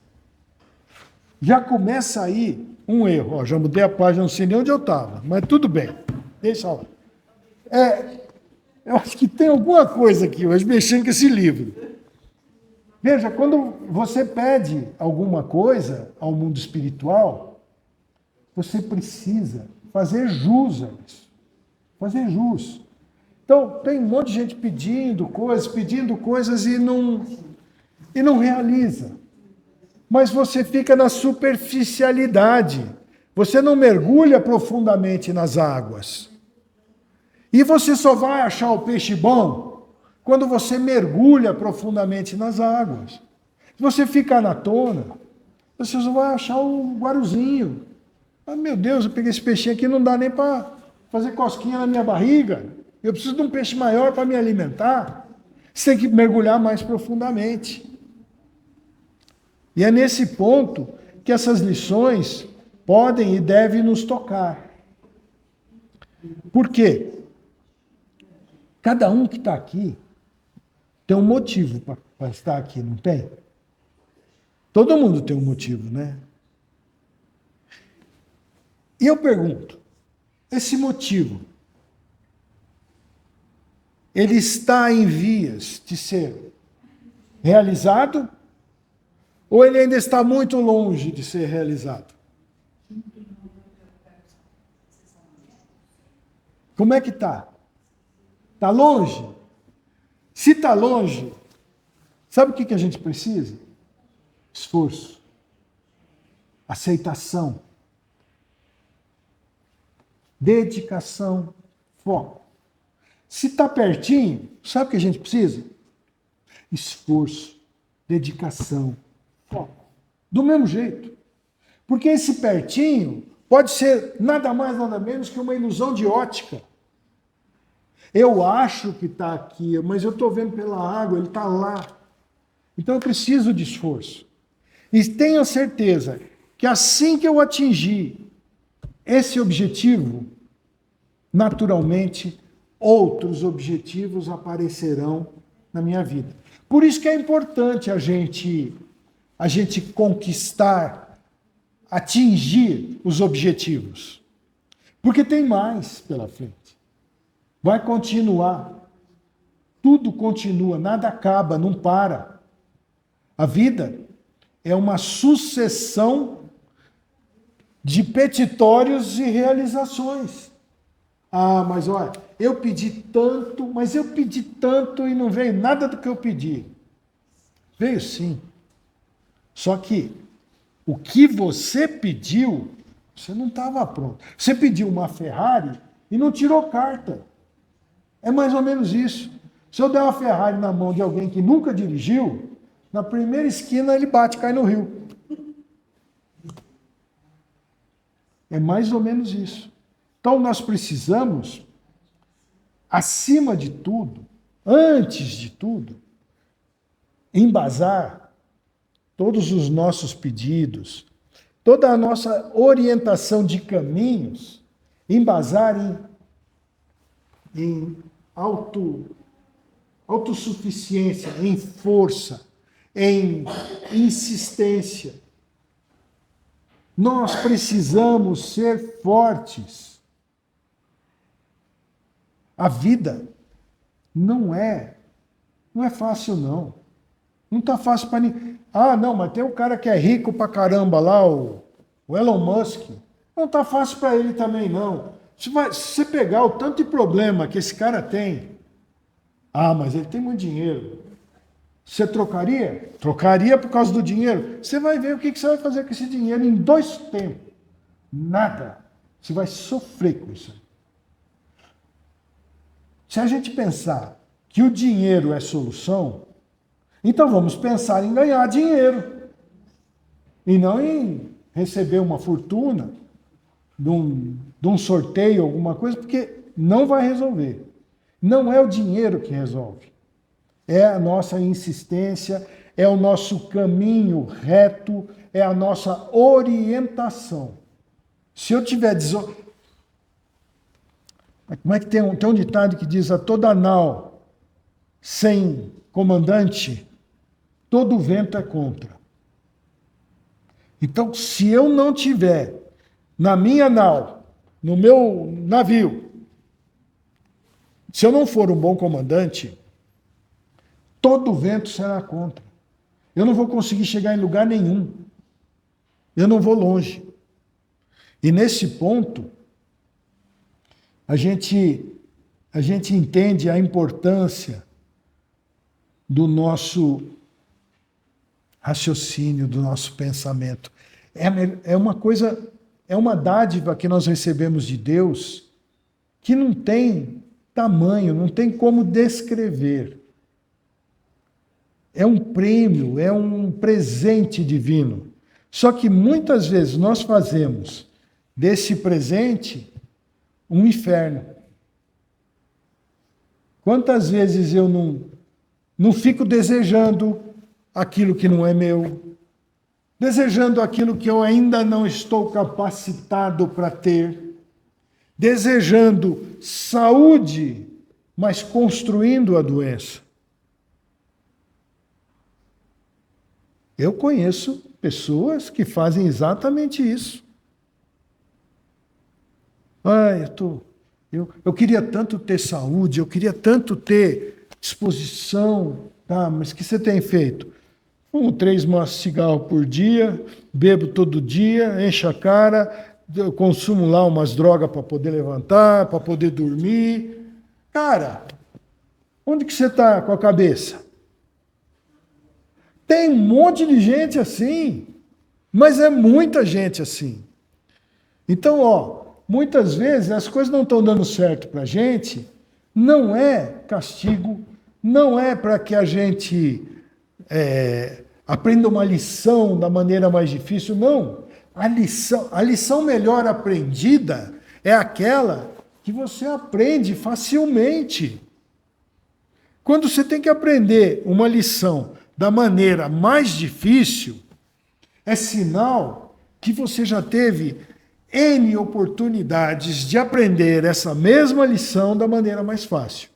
Já começa aí um erro. Já mudei a página, não sei nem onde eu estava, mas tudo bem, deixa lá. Eu acho que tem alguma coisa aqui hoje mexendo com esse livro. Veja, quando você pede alguma coisa ao mundo espiritual, você precisa fazer jus a isso. Fazer jus. Então, tem um monte de gente pedindo coisas e não realiza. Mas você fica na superficialidade. Você não mergulha profundamente nas águas. E você só vai achar o peixe bom quando você mergulha profundamente nas águas. Se você ficar na tona, você só vai achar o guaruzinho. Ah, meu Deus, eu peguei esse peixinho aqui, não dá nem para fazer cosquinha na minha barriga. Eu preciso de um peixe maior para me alimentar. Você tem que mergulhar mais profundamente. E é nesse ponto que essas lições podem e devem nos tocar. Por quê? Cada um que está aqui tem um motivo para estar aqui, não tem? Todo mundo tem um motivo, né? E eu pergunto, esse motivo, ele está em vias de ser realizado ou ele ainda está muito longe de ser realizado? Como é que está? Está longe? Se está longe, sabe o que a gente precisa? Esforço, aceitação, dedicação, foco. Se está pertinho, sabe o que a gente precisa? Esforço, dedicação, foco. Do mesmo jeito. Porque esse pertinho pode ser nada mais, nada menos que uma ilusão de ótica. Eu acho que está aqui, mas eu estou vendo pela água, ele está lá. Então eu preciso de esforço. E tenho certeza que assim que eu atingir esse objetivo, naturalmente, outros objetivos aparecerão na minha vida. Por isso que é importante a gente conquistar, atingir os objetivos. Porque tem mais pela frente. Vai continuar. Tudo continua, nada acaba, não para. A vida é uma sucessão de petitórios e realizações. Ah, mas olha, eu pedi tanto e não veio nada do que eu pedi. Veio sim. Só que o que você pediu, você não estava pronto. Você pediu uma Ferrari e não tirou carta. É mais ou menos isso. Se eu der uma Ferrari na mão de alguém que nunca dirigiu, na primeira esquina ele bate e cai no rio. É mais ou menos isso. Então nós precisamos, acima de tudo, antes de tudo, embasar todos os nossos pedidos, toda a nossa orientação de caminhos, embasar em autossuficiência, em força, em insistência. Nós precisamos ser fortes. A vida não é fácil, não. Não está fácil para ninguém. Ah, não, mas tem um cara que é rico pra caramba lá, o Elon Musk. Não está fácil para ele também, não. Se você pegar o tanto de problema que esse cara tem, ah, mas ele tem muito dinheiro. Você trocaria? Trocaria por causa do dinheiro. Você vai ver o que você vai fazer com esse dinheiro em 2 tempos. Nada. Você vai sofrer com isso. Se a gente pensar que o dinheiro é solução, então vamos pensar em ganhar dinheiro. E não em receber uma fortuna de um sorteio, alguma coisa, porque não vai resolver. Não é o dinheiro que resolve. É a nossa insistência, é o nosso caminho reto, é a nossa orientação. Se eu tiver... Como é que tem um ditado que diz: a toda nau sem comandante, todo vento é contra. Então, se eu não tiver na minha nau, no meu navio, se eu não for um bom comandante, todo vento será contra. Eu não vou conseguir chegar em lugar nenhum. Eu não vou longe. E nesse ponto, a gente a gente entende a importância do nosso raciocínio, do nosso pensamento. É uma coisa, é uma dádiva que nós recebemos de Deus que não tem tamanho, não tem como descrever. É um prêmio, é um presente divino. Só que muitas vezes nós fazemos desse presente um inferno. Quantas vezes eu não fico desejando aquilo que não é meu, desejando aquilo que eu ainda não estou capacitado para ter, desejando saúde, mas construindo a doença. Eu conheço pessoas que fazem exatamente isso. Eu queria tanto ter saúde, eu queria tanto ter disposição, tá? Mas o que você tem feito? 3 maços de cigarro por dia, bebo todo dia, encho a cara, eu consumo lá umas drogas para poder levantar, para poder dormir. Cara, onde que você está com a cabeça? Tem um monte de gente assim, mas é muita gente assim. Então, muitas vezes as coisas não estão dando certo para a gente, não é castigo, não é para que a gente aprenda uma lição da maneira mais difícil, não. A lição melhor aprendida é aquela que você aprende facilmente. Quando você tem que aprender uma lição da maneira mais difícil, é sinal que você já teve N oportunidades de aprender essa mesma lição da maneira mais fácil.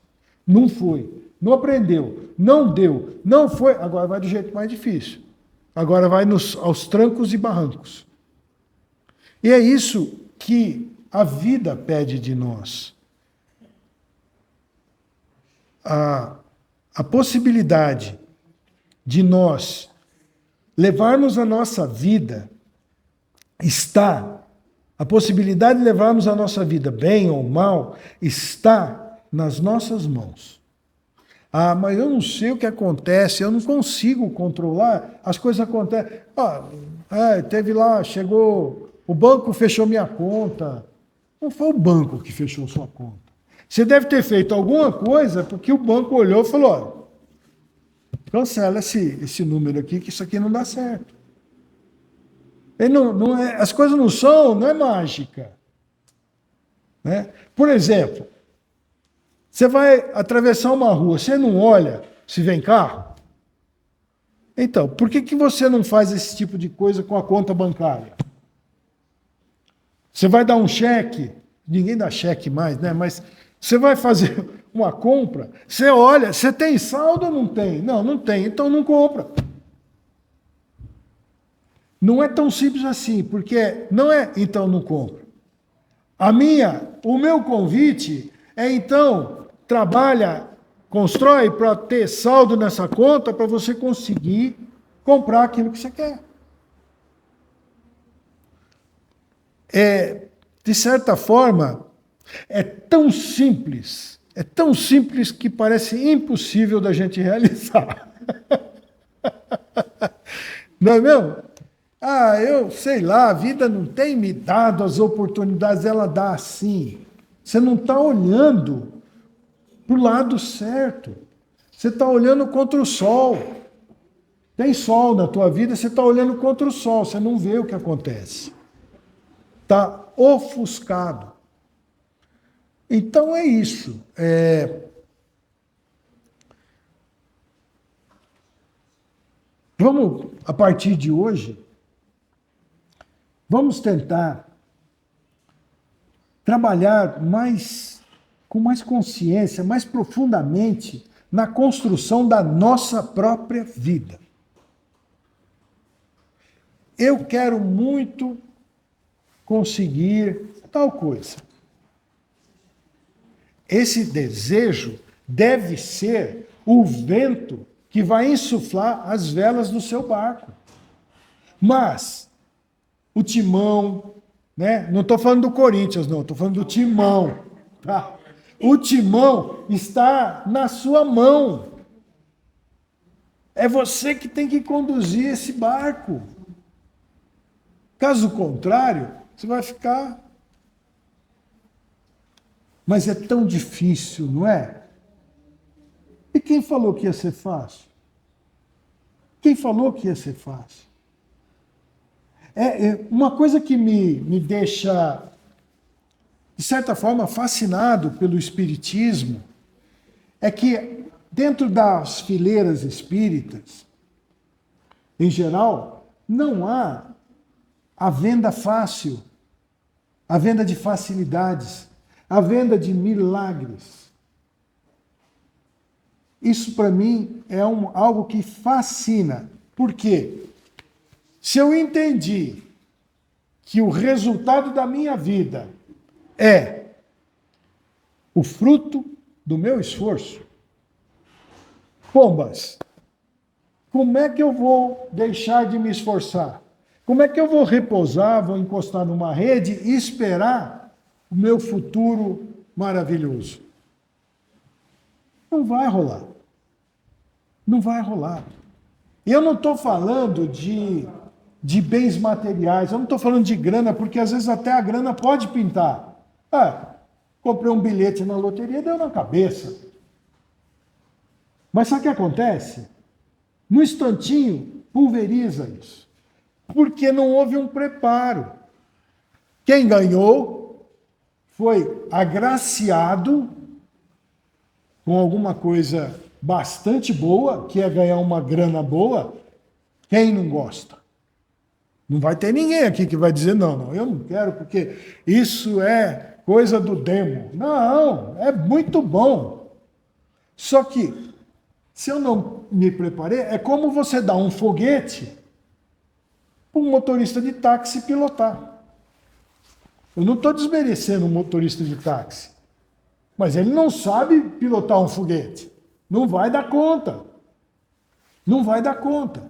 Não foi, não aprendeu, não deu, não foi, agora vai do jeito mais difícil. Agora vai aos trancos e barrancos. E é isso que a vida pede de nós. A possibilidade de nós levarmos a nossa vida a possibilidade de levarmos a nossa vida bem ou mal está nas nossas mãos. Mas eu não sei o que acontece, eu não consigo controlar, as coisas acontecem. Teve lá, chegou, o banco fechou minha conta. Não foi o banco que fechou sua conta. Você deve ter feito alguma coisa porque o banco olhou e falou, cancela esse número aqui, que isso aqui não dá certo. As coisas não é mágica. Né? Por exemplo, você vai atravessar uma rua, você não olha se vem carro? Então, por que você não faz esse tipo de coisa com a conta bancária? Você vai dar um cheque, ninguém dá cheque mais, né? Mas você vai fazer uma compra, você olha, você tem saldo ou não tem? Não tem, então não compra. Não é tão simples assim, porque não é, então não compra. O meu convite é, então, trabalha, constrói para ter saldo nessa conta para você conseguir comprar aquilo que você quer. De certa forma, é tão simples que parece impossível da gente realizar. Não é mesmo? Eu sei lá, a vida não tem me dado as oportunidades, ela dá assim. Você não está olhando para o lado certo. Você está olhando contra o sol. Tem sol na tua vida, você está olhando contra o sol, você não vê o que acontece. Está ofuscado. Então é isso. Vamos, a partir de hoje, vamos tentar trabalhar com mais consciência, mais profundamente, na construção da nossa própria vida. Eu quero muito conseguir tal coisa. Esse desejo deve ser o vento que vai insuflar as velas do seu barco. Mas o timão, né? Não estou falando do Corinthians, não, estou falando do timão. Tá? O timão está na sua mão. É você que tem que conduzir esse barco. Caso contrário, você vai ficar... Mas é tão difícil, não é? E quem falou que ia ser fácil? Quem falou que ia ser fácil? Uma coisa que me deixa, de certa forma, fascinado pelo Espiritismo é que, dentro das fileiras espíritas, em geral, não há a venda fácil, a venda de facilidades, a venda de milagres. Isso, para mim, é algo que fascina. Por quê? Se eu entendi que o resultado da minha vida é o fruto do meu esforço, pombas, como é que eu vou deixar de me esforçar? Como é que eu vou repousar, vou encostar numa rede e esperar o meu futuro maravilhoso? Não vai rolar. Não vai rolar. E eu não estou falando de bens materiais, eu não estou falando de grana, porque às vezes até a grana pode pintar. Comprei um bilhete na loteria, deu na cabeça. Mas sabe o que acontece? No instantinho, pulveriza isso. Porque não houve um preparo. Quem ganhou foi agraciado com alguma coisa bastante boa, que é ganhar uma grana boa. Quem não gosta? Não vai ter ninguém aqui que vai dizer, não, eu não quero, porque isso é coisa do demo. Não, é muito bom. Só que, se eu não me preparei, é como você dar um foguete para um motorista de táxi pilotar. Eu não estou desmerecendo um motorista de táxi, mas ele não sabe pilotar um foguete. Não vai dar conta. Não vai dar conta.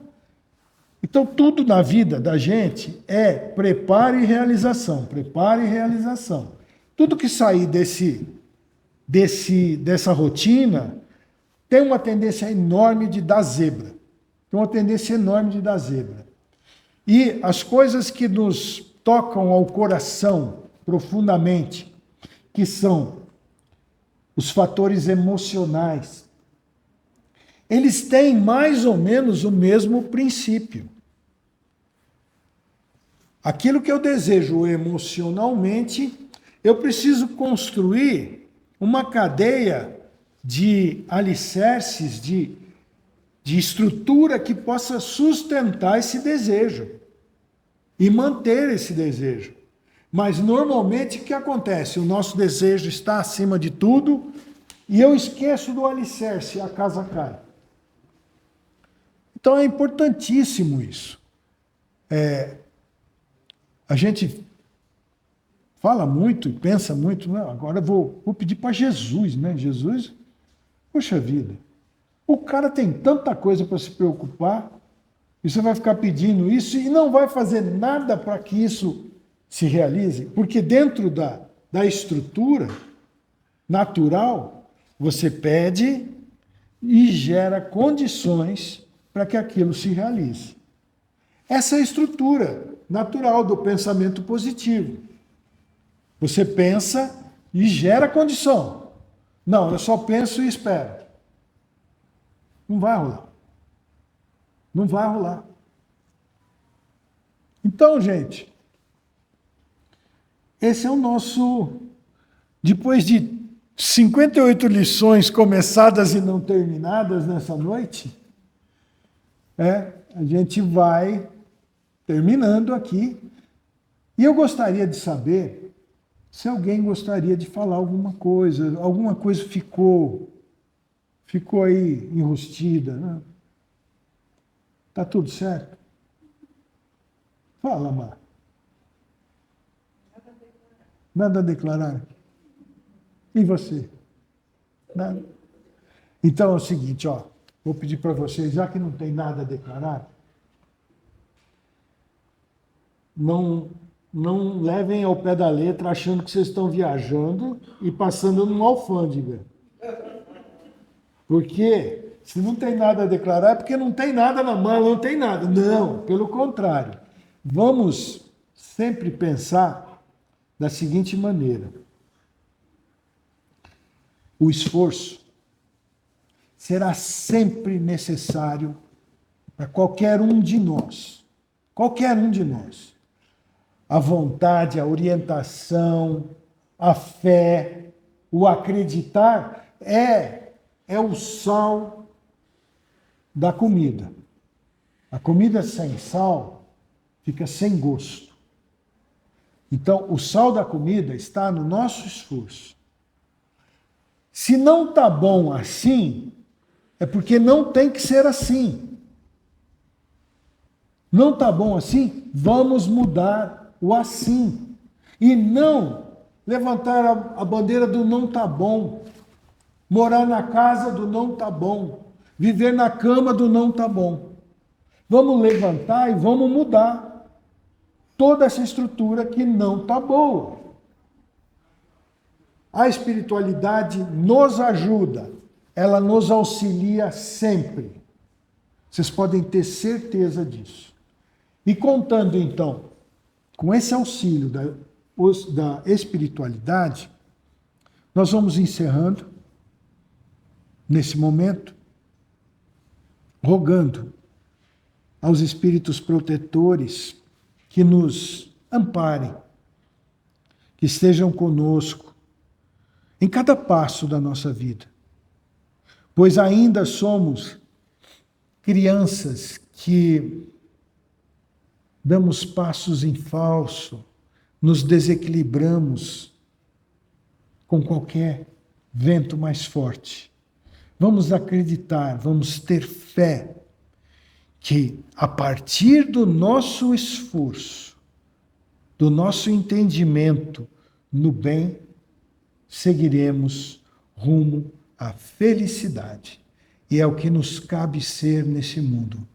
Então, tudo na vida da gente é preparo e realização. Preparo e realização. Tudo que sair dessa rotina tem uma tendência enorme de dar zebra. Tem uma tendência enorme de dar zebra. E as coisas que nos tocam ao coração profundamente, que são os fatores emocionais, eles têm mais ou menos o mesmo princípio. Aquilo que eu desejo emocionalmente, eu preciso construir uma cadeia de alicerces, de estrutura que possa sustentar esse desejo e manter esse desejo. Mas normalmente o que acontece? O nosso desejo está acima de tudo e eu esqueço do alicerce, a casa cai. Então é importantíssimo isso. A gente fala muito e pensa muito, não, agora eu vou pedir para Jesus, né? Jesus, poxa vida, o cara tem tanta coisa para se preocupar, e você vai ficar pedindo isso e não vai fazer nada para que isso se realize, porque dentro da estrutura natural, você pede e gera condições para que aquilo se realize. Essa é a estrutura natural do pensamento positivo. Você pensa e gera condição. Não, eu só penso e espero. Não vai rolar. Não vai rolar. Então, gente, esse é o nosso... Depois de 58 lições começadas e não terminadas nessa noite, a gente vai terminando aqui. E eu gostaria de saber se alguém gostaria de falar alguma coisa ficou aí enrustida, né? Tá tudo certo? Fala, Mar. Nada a declarar. E você? Nada? Então é o seguinte, vou pedir para vocês, já que não tem nada a declarar, não não levem ao pé da letra achando que vocês estão viajando e passando numa alfândega. Porque se não tem nada a declarar, é porque não tem nada na mão, não tem nada. Não, pelo contrário. Vamos sempre pensar da seguinte maneira: o esforço será sempre necessário para qualquer um de nós. Qualquer um de nós. A vontade, a orientação, a fé, o acreditar é o sal da comida. A comida sem sal fica sem gosto. Então, o sal da comida está no nosso esforço. Se não está bom assim, é porque não tem que ser assim. Não está bom assim? Vamos mudar o assim. E não levantar a bandeira do não está bom. Morar na casa do não está bom. Viver na cama do não está bom. Vamos levantar e vamos mudar toda essa estrutura que não está boa. A espiritualidade nos ajuda. Ela nos auxilia sempre. Vocês podem ter certeza disso. E contando, então, com esse auxílio da espiritualidade, nós vamos encerrando, nesse momento, rogando aos espíritos protetores que nos amparem, que estejam conosco em cada passo da nossa vida, pois ainda somos crianças que damos passos em falso, nos desequilibramos com qualquer vento mais forte. Vamos acreditar, vamos ter fé que a partir do nosso esforço, do nosso entendimento no bem, seguiremos rumo à felicidade. E é o que nos cabe ser nesse mundo.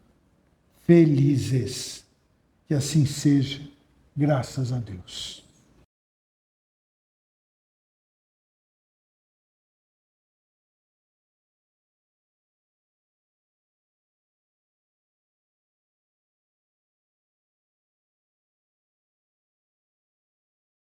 Felizes. Que assim seja, graças a Deus.